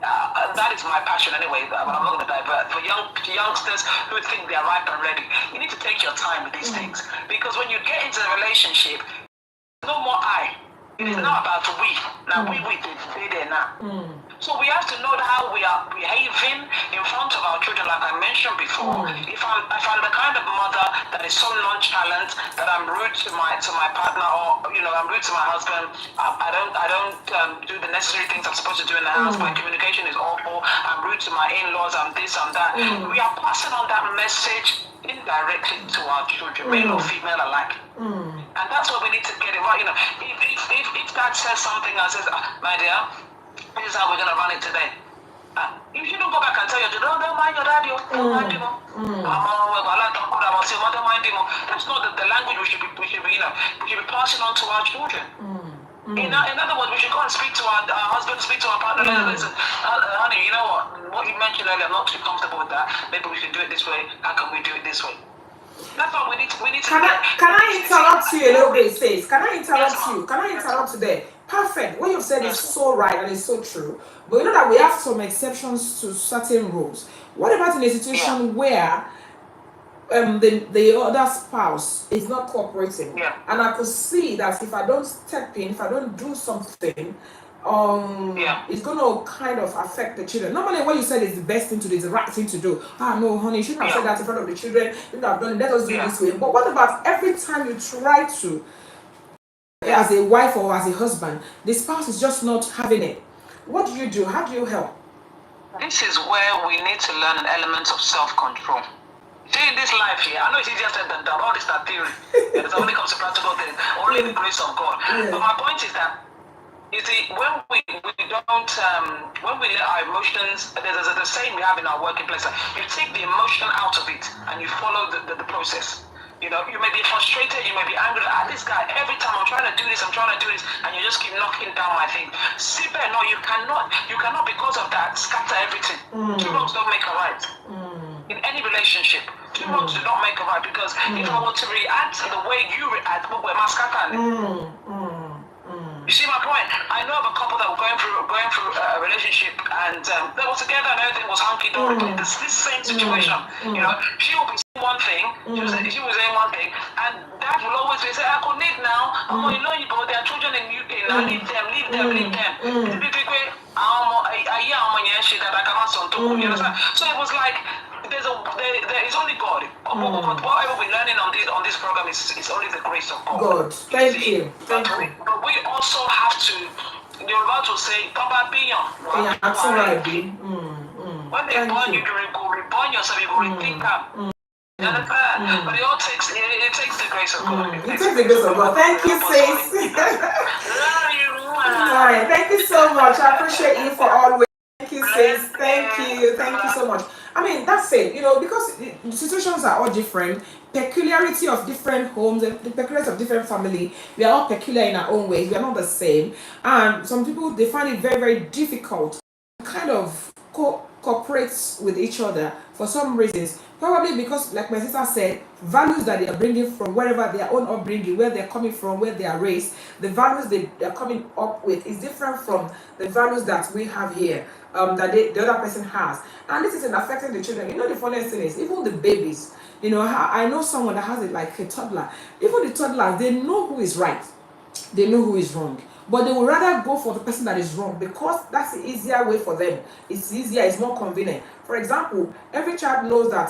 That is my passion anyway, but I'm not going to divert. For youngsters who think they are ripe and ready, you need to take your time with these things. Because when you get into a relationship, no more I. It is now about we. Now we they there now. So we have to know how we are behaving in front of our children, like I mentioned before. If I'm the kind of mother that is so nonchalant that I'm rude to my partner, or I'm rude to my husband, I don't do the necessary things I'm supposed to do in the house. My communication is awful. I'm rude to my in-laws. I'm this, I'm that. We are passing on that message indirectly to our children, male or female alike. And that's why we need to get it right. If dad says something and says, my dear, this is how we're gonna run it today. If you don't go back and tell your children, don't mind your daddy, don't mind him. That's not the language we should be passing on to our children. In other words, we should go and speak to our husband, speak to our partner. Listen, honey, you know what you mentioned earlier, I'm not too comfortable with that. Maybe we should do it this way. How can we do it this way? That's what we need to. Can I interrupt you a little bit, sis? Can I interrupt you there? Perfect. What you've said is so right and it's so true. But you know that we have some exceptions to certain rules. What about in a situation where the other spouse is not cooperating? And I could see that if I don't step in, if I don't do something, it's going to kind of affect the children. Normally, what you said is the best thing to do, is the right thing to do. No, honey, you shouldn't have said that in front of the children. You shouldn't have done it. Let us do it this way. But what about every time you try to, as a wife or as a husband, the spouse is just not having it? What do you do? How do you help? This is where we need to learn an element of self-control. See, in this life here, I know it's easier said than done. All this is theory. It only comes to practical things. Only the grace of God. But my point is that, you see, when we let our emotions, there's a saying we have in our working place, you take the emotion out of it and you follow the process. You may be frustrated, you may be angry at this guy. Every time I'm trying to do this, and you just keep knocking down my thing. No, you cannot because of that scatter everything. Two wrongs don't make a right. In any relationship, two wrongs do not make a right, because if I were to react the way you react, we're scattering. You see my point? I know of a couple that were going through a relationship, and they were together and everything was hunky-dory. This same situation. She will be saying one thing, she was saying one thing, and dad will always say, I could need now. But there are children in UK now, leave them. So it was like, there is only God. Whatever we're learning on this program is only the grace of God. Thank you. But we also have to You're about to say, Papa Piyon. Yeah, I'm so right. When they born you, you reborn yourself, you repeat that. But it all takes the grace of God. It takes the grace of God. Thank you, sis. Love you. All right, thank you so much. I appreciate you for always. Thank you, sis. Thank you so much. I mean, that's it. Because the situations are all different, peculiarity of different homes, the peculiarity of different family. We are all peculiar in our own ways. We are not the same, and some people, they find it very, very difficult to kind of cooperate with each other for some reasons. Probably because, like my sister said, values that they are bringing from wherever their own upbringing, where they're coming from, where they are raised, the values they are coming up with is different from the values that we have here, that the other person has. And this isn't affecting the children. The funniest thing is, even the babies, I know someone that has it like a toddler. Even the toddlers, they know who is right, they know who is wrong, but they would rather go for the person that is wrong because that's the easier way for them. It's easier, it's more convenient. For example, every child knows that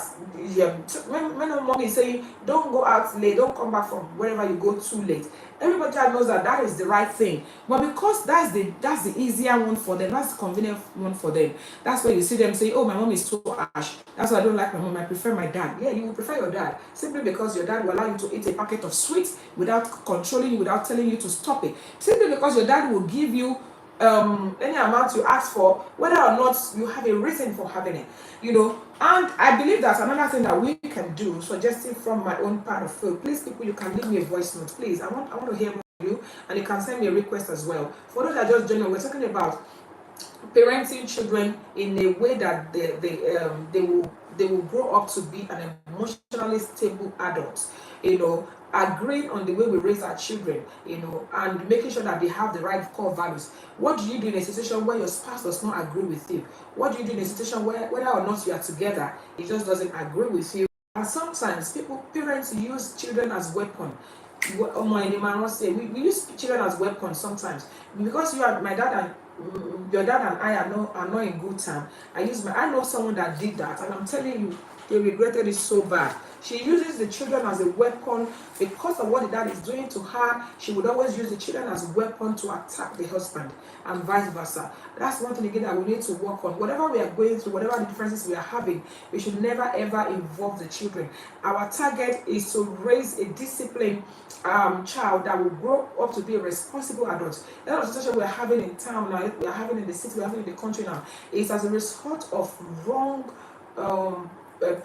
when mommy is saying don't go out late, don't come back from wherever you go too late, everybody child knows that that is the right thing. But because that's the easier one for them, that's the convenient one for them, that's why you see them say, oh, my mom is too harsh, that's why I don't like my mom, I prefer my dad. Yeah, you will prefer your dad simply because your dad will allow you to eat a packet of sweets without controlling you, without telling you to stop it, simply because your dad will give you any amount you ask for, whether or not you have a reason for having it, And I believe that's another thing that we can do, suggesting from my own part of field. Please, people, you can leave me a voice note, please. I want to hear more from you, and you can send me a request as well. For those that just joined, we're talking about parenting children in a way that they will grow up to be an emotionally stable adult, agreeing on the way we raise our children, and making sure that they have the right core values. What do you do in a situation where your spouse does not agree with you? What do you do in a situation where whether or not you are together, it just doesn't agree with you? And sometimes parents use children as weapon. We use children as weapons sometimes because my dad and your dad and I are not in good time. I know someone that did that, and I'm telling you, they regretted it so bad. She uses the children as a weapon because of what the dad is doing to her. She would always use the children as a weapon to attack the husband, and vice versa. That's one thing again that we need to work on. Whatever we are going through, whatever the differences we are having, we should never ever involve the children. Our target is to raise a disciplined child that will grow up to be a responsible adult. That of the situation we are having in town now, we are having in the city, we are having in the country now, is as a result of wrong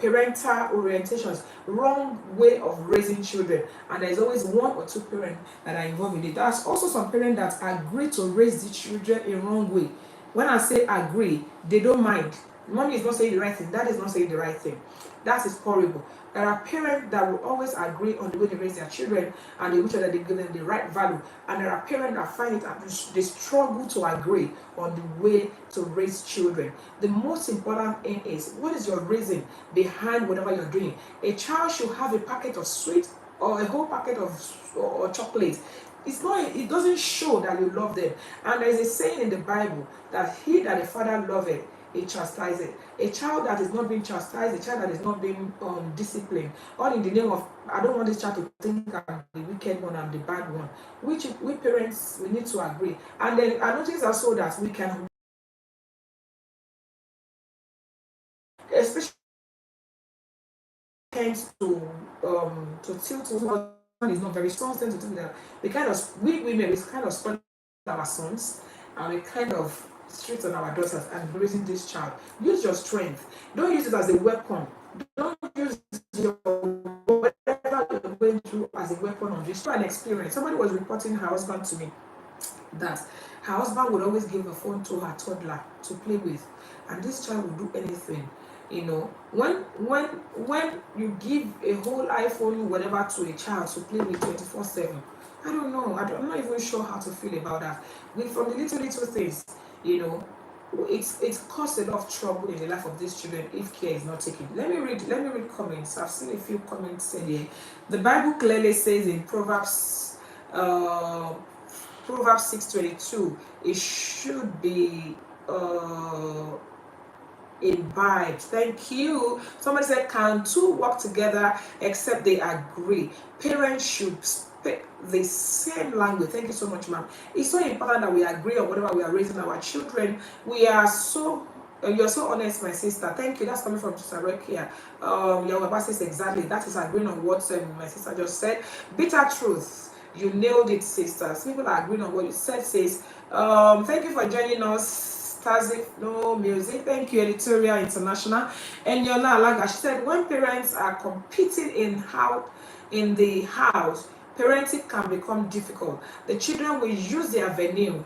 parental orientations, wrong way of raising children, and there's always one or two parents that are involved in it. There's also some parents that agree to raise the children in wrong way. When I say agree, they don't mind. Mommy is not saying the right thing, dad is not saying the right thing. That is horrible. There are parents that will always agree on the way they raise their children, and they make sure that they give them the right value. And there are parents that find it and they struggle to agree on the way to raise children. The most important thing is, what is your reason behind whatever you're doing? A child should have a packet of sweets or a whole packet of or chocolate. It doesn't show that you love them. And there is a saying in the Bible that he that the father loveth, he chastises. A child that is not being chastised, a child that is not being disciplined, all in the name of, I don't want this child to think I'm the wicked one, I'm the bad one. We parents, we need to agree. And then I notice also that we can, especially tends to tilt towards one is not very strong, tend to do that. We kind of, we women, we kind of spoil our sons, and we kind of strict on our daughters and raising this child. Use your strength. Don't use it as a weapon. Don't use your whatever you're going through as a weapon on this. Try an experience. Somebody was reporting her husband to me that her husband would always give a phone to her toddler to play with, and this child would do anything. When you give a whole iPhone whatever to a child to play with 24/7, I don't know. I'm not even sure how to feel about that. From the little things, it's caused a lot of trouble in the life of these children if care is not taken. Let me read comments. I've seen a few comments said here. The Bible clearly says in Proverbs 6:22, it should be imbibed. Thank you. Somebody said, can two work together except they agree? Parents should speak the same language. Thank you so much, ma'am. It's so important that we agree on whatever we are raising our children. We are so you're so honest, my sister. Thank you. That's coming from Sister Rekia. Your Baba says exactly. That is agreeing on what my sister just said. Bitter truth. You nailed it, sisters. People are agreeing on what you said, says. Thank you for joining us. Tazik, no music. Thank you, Editorial International. And Yola Alaga, she said, when parents are competing in the house, parenting can become difficult. The children will use their venue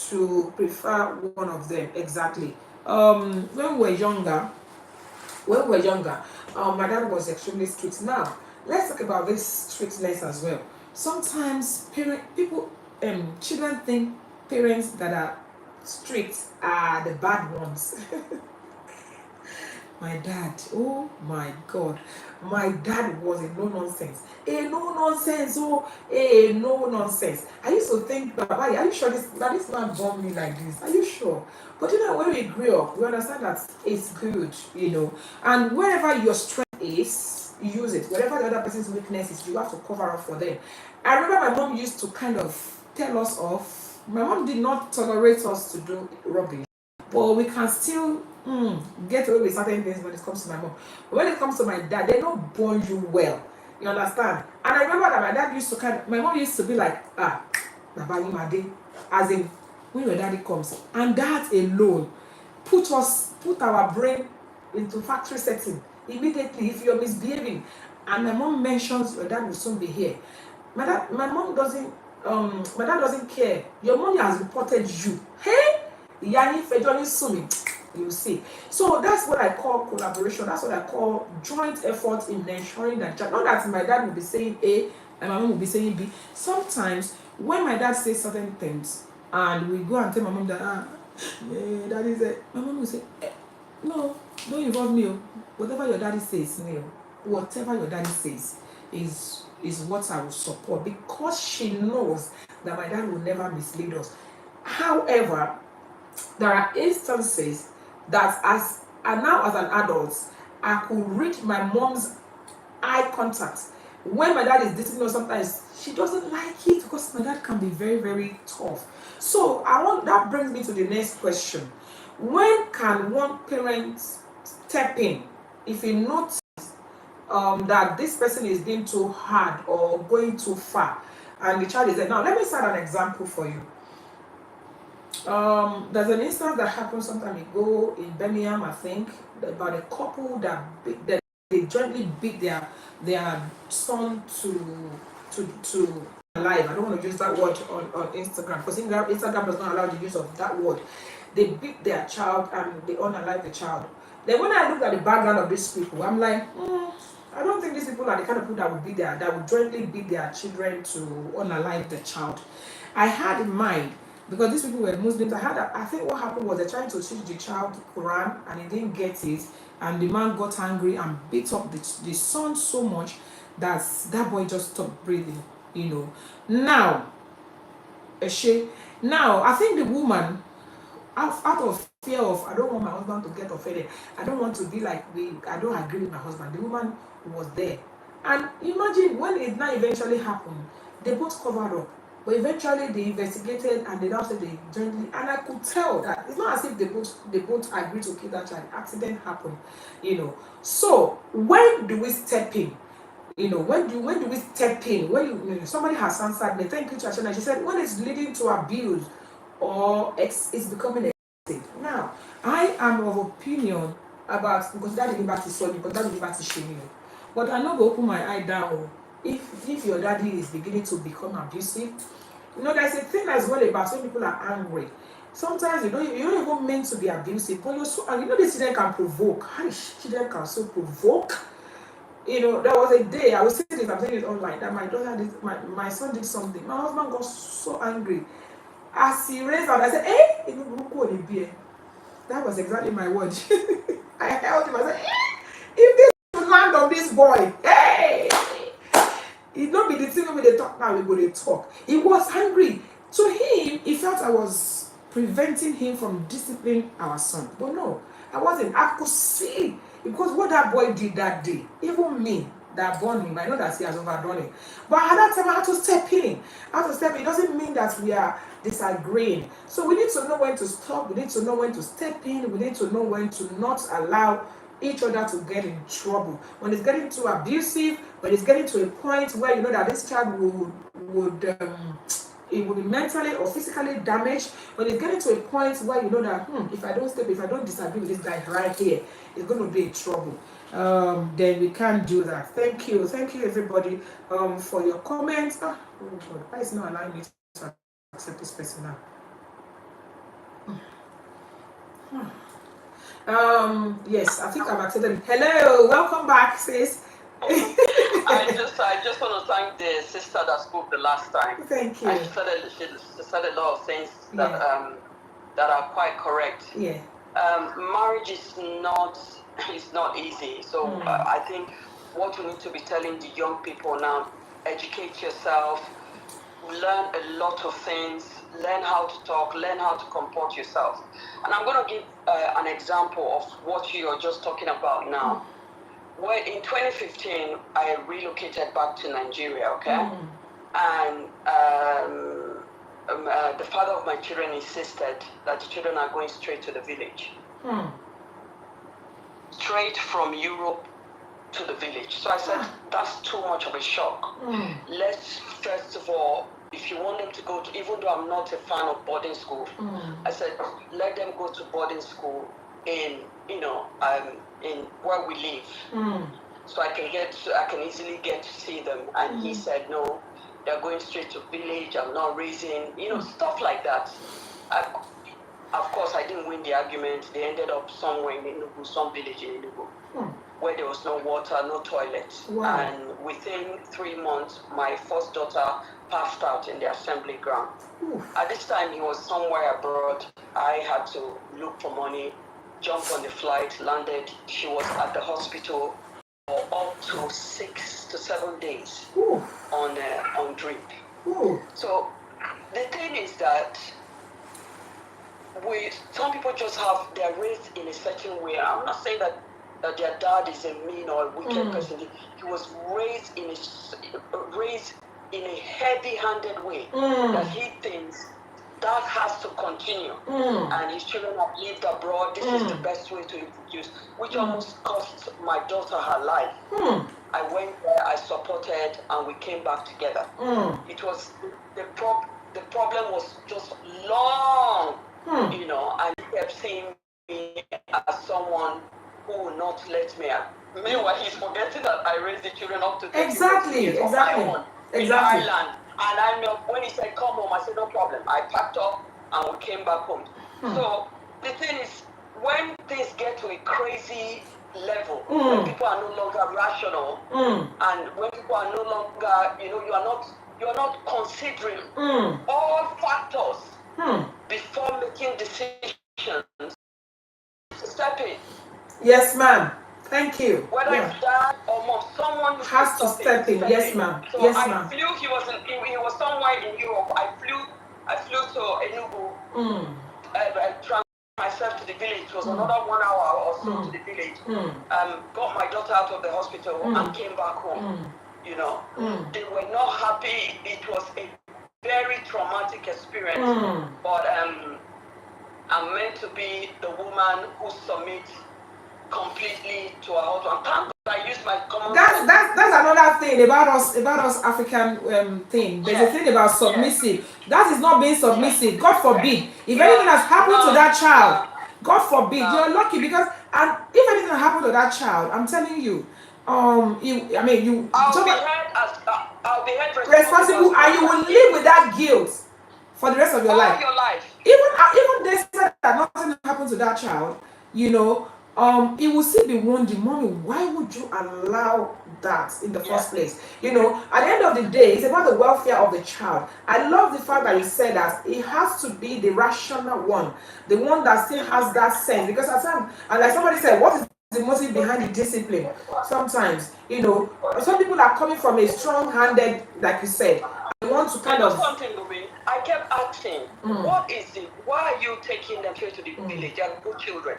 to prefer one of them. Exactly. When we were younger, my dad was extremely strict. Now, let's talk about this strictness as well. Sometimes children think parents that are strict are the bad ones. My dad, oh my God, my dad was a no nonsense. A no nonsense, a no nonsense. I used to think, Baba, are you sure this man born me like this? Are you sure? But when we grew up, we understand that it's good. And wherever your strength is, use it. Wherever the other person's weakness is, you have to cover up for them. I remember my mom used to kind of tell us off. My mom did not tolerate us to do rubbish, but we can still get away with certain things when it comes to my mom. But when it comes to my dad, they don't born you well. You understand? And I remember that my mom used to be like, Nabali Made, as in when your daddy comes. And that alone put our brain into factory setting. Immediately, if you're misbehaving, and my mom mentions your dad will soon be here. My dad doesn't care. Your mommy has reported you. Hey, Yani Fejoni Sumi. You see. So that's what I call collaboration. That's what I call joint effort in ensuring that not that my dad will be saying A and my mom will be saying B. Sometimes when my dad says certain things and we go and tell my mom that daddy said, my mom will say, no, don't involve me. Whatever your daddy says, whatever your daddy says is what I will support, because she knows that my dad will never mislead us. However, there are instances that as an adult, I could read my mom's eye contact. When my dad is disciplining, sometimes she doesn't like it because my dad can be very, very tough. So that brings me to the next question. When can one parent step in if he notices that this person is being too hard or going too far, and the child is there? Now, let me start an example for you. There's an instance that happened some time ago in Birmingham, I think, about a couple that they jointly beat their son to alive. I don't want to use that word on Instagram, because Instagram does not allow the use of that word. They beat their child and they unalive the child. Then when I look at the background of these people, I'm like, I don't think these people are the kind of people that would jointly beat their children to unalive the child. I had in mind, because these people were Muslims, I think what happened was they're trying to teach the child Quran and he didn't get it, and the man got angry and beat up the son so much that boy just stopped breathing. Now I think the woman, out of fear of, I don't want my husband to get offended, I don't want to be like, I don't agree with my husband, the woman was there. And imagine when it now eventually happened, they both covered up. But eventually they investigated and they now said they jointly, and I could tell that it's not as if they both agreed to kill that child. Accident happened, So when do we step in? When do we step in? When somebody has answered me, thank you, Chachana. She said when it's leading to abuse or it's becoming excessive. Now, I am of opinion about, because that didn't back to Sony, but that didn't back to Shemi. But I know go open my eye down. If your daddy is beginning to become abusive, there's a thing as well about when people are angry. Sometimes you don't even mean to be abusive, but you're so angry. These children can provoke. Children can so provoke. There was a day, I was saying this, I'm saying it online, that my daughter did, my son did something. My husband got so angry. As he raised out, I said, hey, that was exactly my word. I held him, I said, if this land on this boy, hey! It not be the thing when they talk now, we go to talk. He was angry. To him, he felt I was preventing him from disciplining our son. But no, I wasn't. I could see because what that boy did that day, even me that born him, I know that he has overdone it. But at that time, I had to step in. I had to step in. It doesn't mean that we are disagreeing. So we need to know when to stop. We need to know when to step in. We need to know when to not allow each other to get in trouble. When it's getting too abusive, when it's getting to a point where you know that this child would it will be mentally or physically damaged. When it's getting to a point where you know that if I don't step, if I don't disagree with this guy right here, it's going to be in trouble. Then we can't do that. Thank you everybody for your comments. Oh God, why is not allowing me to accept this person now? Yes, I think I've accepted. Hello, welcome back, sis. I just want to thank the sister that spoke the last time. Thank you. And she said a lot of things that that are quite correct. Yeah. Marriage is not easy. So I think what we need to be telling the young people now: educate yourself, learn a lot of things, learn how to talk, learn how to comport yourself. And I'm going to give an example of what you're just talking about now. Well, in 2015, I relocated back to Nigeria, okay? And the father of my children insisted that the children are going straight to the village. Straight from Europe to the village. So I said, that's too much of a shock. Let's, first of all, if you want them to go to, even though I'm not a fan of boarding school, I said, let them go to boarding school in where we live, so I can easily get to see them. And he said, no, they're going straight to village. I'm not raising, stuff like that. Of course, I didn't win the argument. They ended up somewhere in Enugu, some village in Enugu, where there was no water, no toilet. Wow. And within 3 months, my first daughter passed out in the assembly ground. At this time, he was somewhere abroad. I had to look for money, jump on the flight, landed. She was at the hospital for up to 6 to 7 days on drip. So the thing is that some people just they're raised in a certain way. I'm not saying that their dad is a mean or a wicked person. He was raised in a heavy-handed way that he thinks that has to continue. And his children have lived abroad. This is the best way to introduce, which almost cost my daughter her life. I went there, I supported, and we came back together. It was the problem was just long, and he kept seeing me as someone who will not let me out. Meanwhile, he's forgetting that I raised the children up to 30 years on my own in Ireland. And when he said, come home, I said, no problem. I packed up and we came back home. So the thing is, when things get to a crazy level, when people are no longer rational, and when people are no longer, you are not considering all factors before making decisions, step in. Yes, ma'am. Thank you. Whether it's dad or mom, someone has to step in. Yes, ma'am. So yes, I ma'am. flew. He was somewhere in Europe. I flew to Enugu. I transferred myself to the village. It was another 1 hour or so to the village. Got my daughter out of the hospital and came back home. They were not happy. It was a very traumatic experience. But I'm meant to be the woman who submits completely to our husband. Thank God I use my common sense. That's another thing about us African thing. There's a thing about submissive. That is not being submissive. God forbid. If anything has happened to that child, God forbid, you're lucky because if anything happened to that child, I'm telling you, I'll be held responsible, and you will live with that guilt for the rest of your life. Even they said that nothing happened to that child, it will still be wondering, mommy, why would you allow that in the first place? At the end of the day, it's about the welfare of the child. I love the fact that you said that it has to be the rational one, the one that still has that sense. Because and like somebody said, what is the motive behind the discipline? Sometimes, some people are coming from a strong-handed, like you said, they want to kind of. I kept asking, what is it? Why are you taking them straight to the village? They are good children.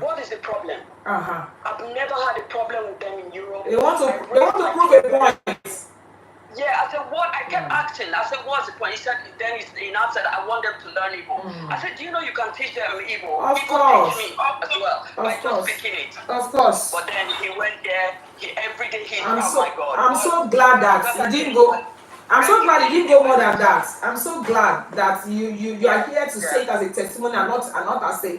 What is the problem? I've never had a problem with them in Europe. They want to prove a point. Yeah, I said, what? I kept asking. I said, what's the point? He said, then he now said, I want them to learn Igbo. I said, do you know you can teach them Igbo? Of Igbo course. teach me as well by just speaking it. Of course. But then he went there. Every day my God. I'm so glad that he didn't go. I'm so glad he didn't go more than that. I'm so glad that you are here to say it as a testimony and not as a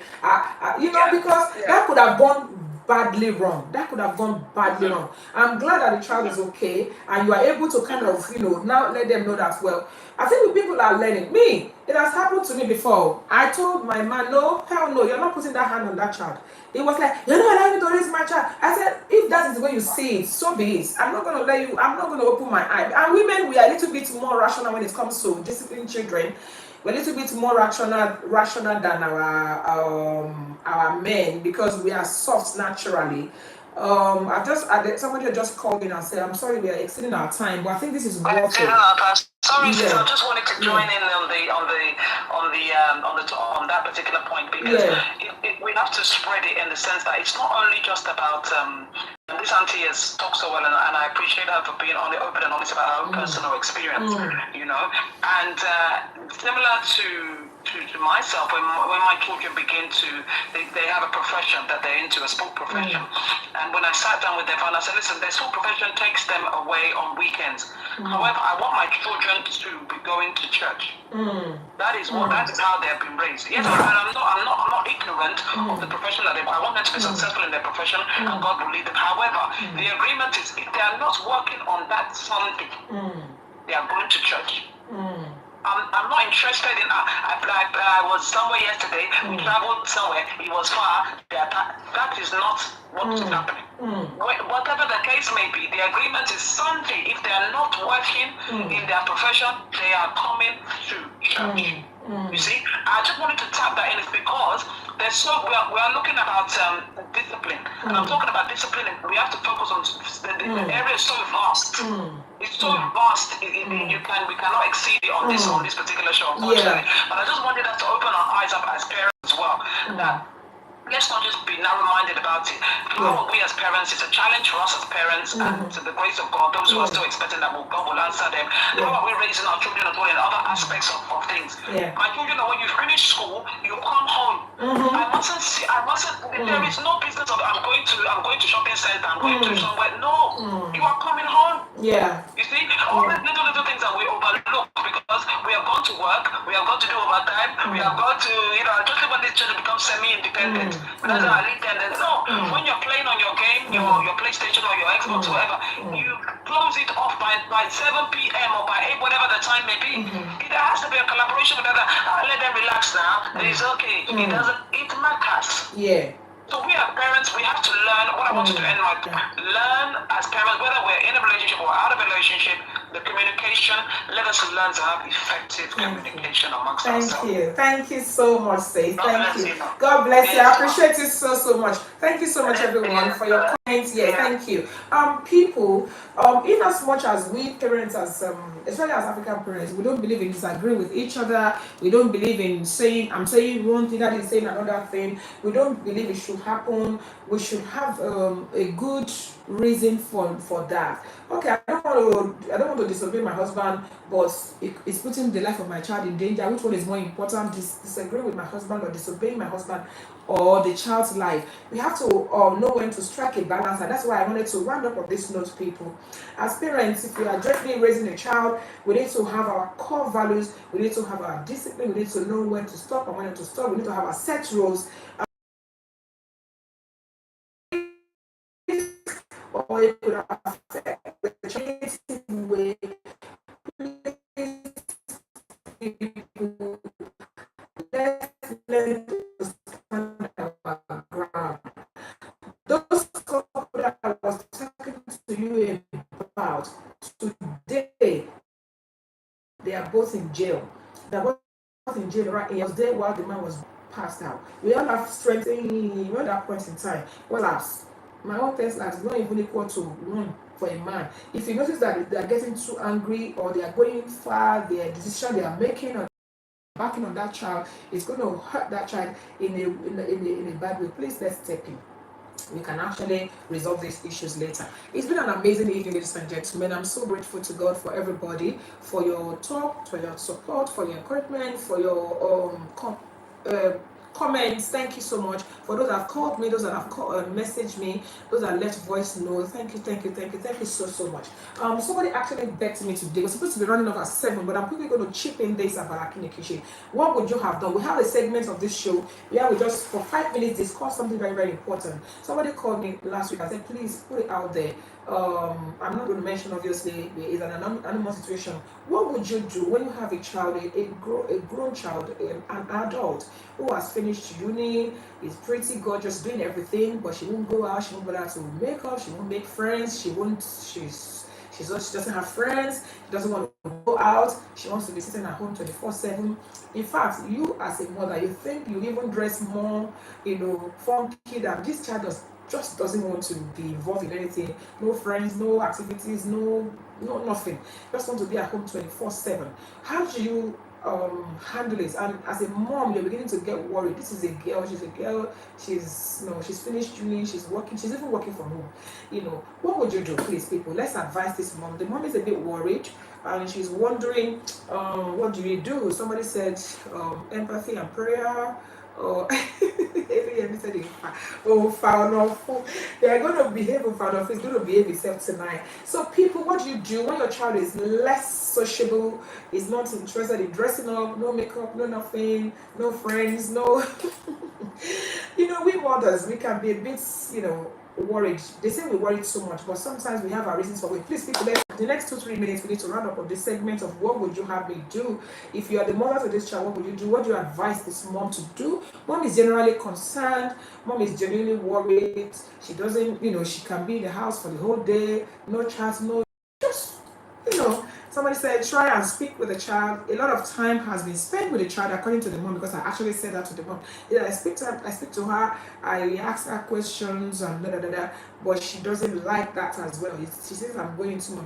because that could have gone badly wrong. That could have gone badly wrong. I'm glad that the child is okay and you are able to kind of now let them know that well. I think people are learning. Me, it has happened to me before. I told my man, no, hell no, you're not putting that hand on that child. He was like, you're not allowing me to raise my child. I said, if that is the way you see it, so be it. I'm not going to open my eye. And women, we are a little bit more rational when it comes to disciplining children. We're a little bit more rational than our men because we are soft naturally. Somebody just called in and said, I'm sorry, we are exceeding our time, but I think this is worth it. Sorry, sis, I just wanted to join in on that particular point because we have to spread it in the sense that it's not only just about this auntie has talked so well, and I appreciate her for being open and honest about her own personal experience, and similar to myself, when my children begin to, they have a profession that they're into, a sport profession, and when I sat down with them and I said, listen, their sport profession takes them away on weekends. However, I want my children to be going to church. That is how they have been raised. Yes, I'm not ignorant of the profession that they. I want them to be successful in their profession, and God will lead them. However, the agreement is if they are not working on that Sunday, they are going to church. I'm not interested in. I was somewhere yesterday. We traveled somewhere. It was far. That is not what is happening. Whatever the case may be, the agreement is Sunday. If they are not working in their profession, they are coming to church. You see, I just wanted to tap that in. It's because we are looking about discipline, and I'm talking about discipline. We have to focus on the area is so vast. It's so vast. We cannot exceed it on this particular show, unfortunately. But I just wanted us to open our eyes up as parents as well. That let's not just be narrow-minded about it. How are we as parents? It's a challenge for us as parents, and to the grace of God, those who are still expecting that God will answer them. How are we raising our children as well in other aspects of things? My children, when you finish school, you come home. I mustn't. There is no business of I'm going to shopping center. I'm going to somewhere. No, you are coming home. You see, all the little things that we overlook because we have gone to work, we have gone to do overtime, we have gone to just when these children become semi-independent. But that's how I lead them. No, when you're playing on your game, your PlayStation or your Xbox, whatever, you close it off by 7 p.m. or by 8, whatever the time may be. There has to be a collaboration with other. Let them relax now. It's okay. It matters. So we are parents, we have to learn. What I want to do in my learn as parents, whether we're in a relationship or out of a relationship, the communication, let us learn to have effective communication amongst ourselves. Thank you so much, Faith. Thank you. God bless you. I appreciate it so much. Thank you so much, everyone, for your comments. Thank you. People, in as much as we parents, especially as African parents, we don't believe in disagreeing with each other. We don't believe in saying, I'm saying one thing, that is saying another thing. We don't believe it should happen. We should have a good reason for that. Okay, I don't want to disobey my husband, but it's putting the life of my child in danger. Which one is more important? Disagree with my husband or disobeying my husband or the child's life? We have to know when to strike a balance, and that's why I wanted to round up on this note, people. As parents, if we are jointly raising a child, we need to have our core values, we need to have our discipline, we need to know when to stop and when to stop, we need to have our set rules. Or it could affect the creative way. Let's learn to stand our ground. Those couple that I was talking to you about today, they are both in jail. They are both in jail, right? He was there while the man was passed out. We all have strength at that point in time. Well, my own test is not even equal to one. for a man. If you notice that they are getting too angry or they are going far, their decision they are making or backing on that child is going to hurt that child in a bad way, please let's step in. We can actually resolve these issues later. It's been an amazing evening, ladies and gentlemen. I'm so grateful to God for everybody, for your talk, for your support, for your encouragement, for your comments. Thank you so much. For those that have called me, those that have messaged me, those that left voice notes. Thank you, thank you, thank you, thank you so much. Somebody actually begged me today. We're supposed to be running off at 7, but I'm quickly going to chip in this about Akinekishi. What would you have done? We have a segment of this show where we just for 5 minutes discuss something very, very important. Somebody called me last week and said, please put it out there. I'm not going to mention, obviously, it's an anonymous situation. What would you do when you have a child, a grown child, an adult who has finished uni, is pretty gorgeous, doing everything, but she won't go out, she won't bother to make up, she won't make friends, she doesn't have friends, she doesn't want to go out, she wants to be sitting at home 24/7. In fact, you as a mother, you think you even dress more, funky than this child just doesn't want to be involved in anything. No friends, no activities, no nothing. Just want to be at home 24/7. How do you handle it? And as a mom, you're beginning to get worried. This is a girl, she's finished uni, she's working, she's even working from home. What would you do, please, people? Let's advise this mom. The mom is a bit worried and she's wondering, what do we do? Somebody said empathy and prayer. Oh, foul of they're going to behave foul of, it's going to behave itself tonight. So, people, what do you do when your child is less sociable, is not interested in dressing up, no makeup, no nothing, no friends, no we mothers, we can be a bit, worried. They say we worry so much, but sometimes we have our reasons for it. Please, people, the next 2-3 minutes we need to round up of this segment of what would you have me do. If you are the mother to this child, what would you do? What do you advise this mom to do? Mom is generally concerned, mom is genuinely worried. She doesn't, she can be in the house for the whole day, no chat, no, just, somebody said try and speak with the child. A lot of time has been spent with the child, according to the mom, because I actually said that to the mom. I speak to her, I ask her questions and but she doesn't like that as well. She says I'm going to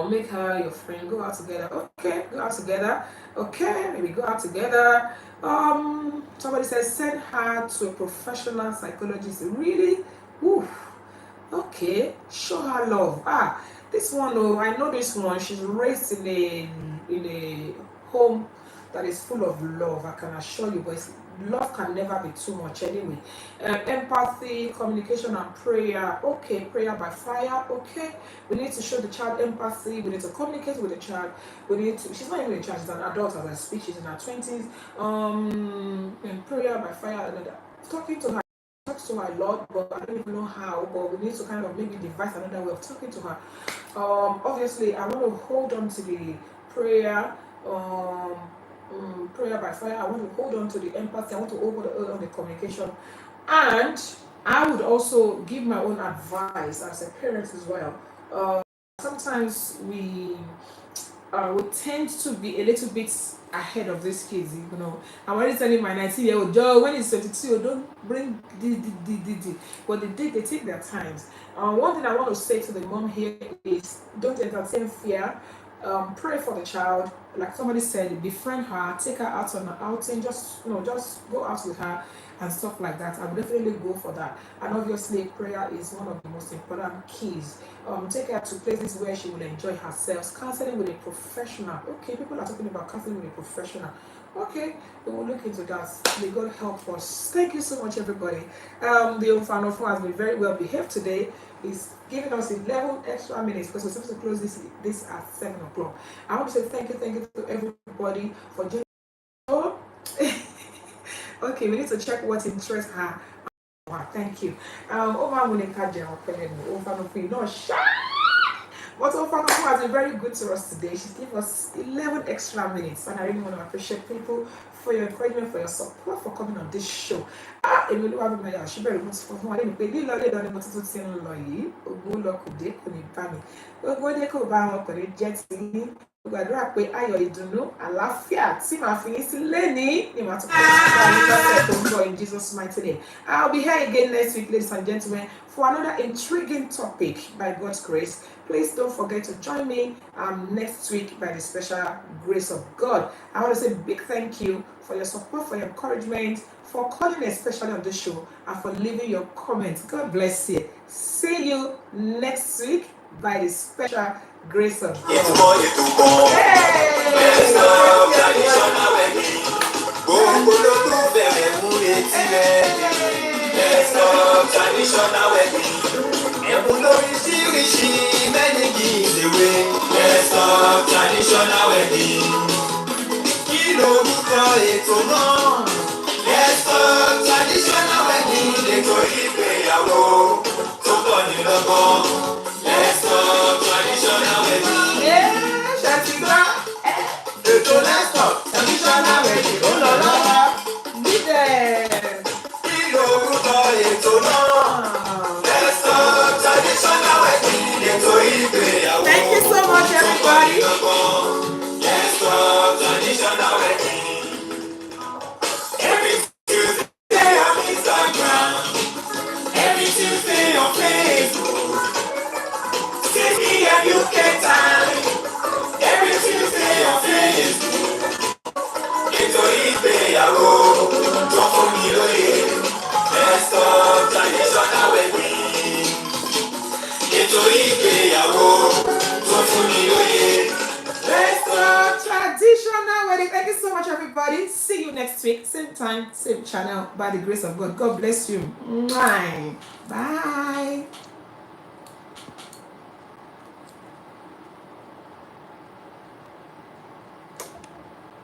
make her your friend, go out together. Okay, go out together. Okay, maybe go out together. Somebody says send her to a professional psychologist. Really? Ooh. Okay, show her love. This one, I know this one. She's raised in a home that is full of love. I can assure you, but love can never be too much anyway. Empathy, communication, and prayer. Okay, prayer by fire. Okay, we need to show the child empathy. We need to communicate with the child. She's not even a child. She's an adult as I speak. She's in her 20s. And prayer by fire. Talking to her. Talks to her a lot, but I don't even know how. But we need to kind of maybe devise another way of talking to her. Obviously, I want to hold on to the prayer. Prayer by fire. I want to hold on to the empathy. I want to hold on the communication, and I would also give my own advice as a parent as well. Sometimes we tend to be a little bit ahead of these kids, I'm already telling my 19-year-old, Joe, when it's 22, don't bring the. But they take their times. One thing I want to say to the mom here is don't entertain fear. Pray for the child. Like somebody said, befriend her, take her out on an outing, just go out with her and stuff like that. I would definitely go for that. And obviously, prayer is one of the most important keys. Take her to places where she will enjoy herself. Counseling with a professional. Okay, people are talking about counseling with a professional. Okay, we will look into that. May God help us. Thank you so much, everybody. The Ofanofo has been very well behaved today. He's giving us 11 extra minutes because we're supposed to close this at 7 o'clock. I want to say thank you to everybody for joining. Okay, we need to check what interests her. Thank you. But Ofanofo has been very good to us today. She's given us 11 extra minutes, and I really want to appreciate people for your encouragement, for your support, for coming on this show. èmi olúwa bí mo yà ṣíbẹ̀rẹ̀ mo ti fún wa lẹ́nu pé lílọ lè lọ ni mo tuntun ti ń lọ yìí ògùn lọ kò dé kò ní bá mi gbogbo dé kò bá wọn kò ní jẹ́ ti ní gbàdúrà pé ayọ̀ ìdùnnú àlàáfíà tí màá fi yín sí lẹ́ni ni màá tún kọ́ sí lọ́sẹ̀ tó ń bọ̀ in Jesus mighty name. I'll be here again next week, ladies and gentlemen, for another intriguing topic by God's grace. Please don't forget to join me next week by the special grace of God. I want to say a big thank you for your support, for your encouragement, for calling especially on the show, and for leaving your comments. God bless you. See you next week by the special grace of God. Many gives away. Let's talk traditional wedding. Let's talk traditional wedding. Ètò ìgbéyàwó tó bọ̀ ní lọ́gbọ́n. Let's talk traditional wedding. Ṣàtìgbà ètò let's talk traditional wedding ó lọ lọ́wọ́. Kí lorúkọ ètò náà? Let's talk traditional wedding. Ètò ìgbéyàwó. Thank you so much, everybody. Let's talk traditional wedding. Every Tuesday on Instagram, every Tuesday on Facebook. See me at UK time, every Tuesday on Facebook. Ètò ìgbéyàwó tó fún mi lóye. Let's talk traditional wedding. Ètò ìgbéyàwó tó fún mi lóye. Let's talk traditional wedding. Thank you so much, everybody. See you next week, same time, same channel, by the grace of God. God bless you. Bye.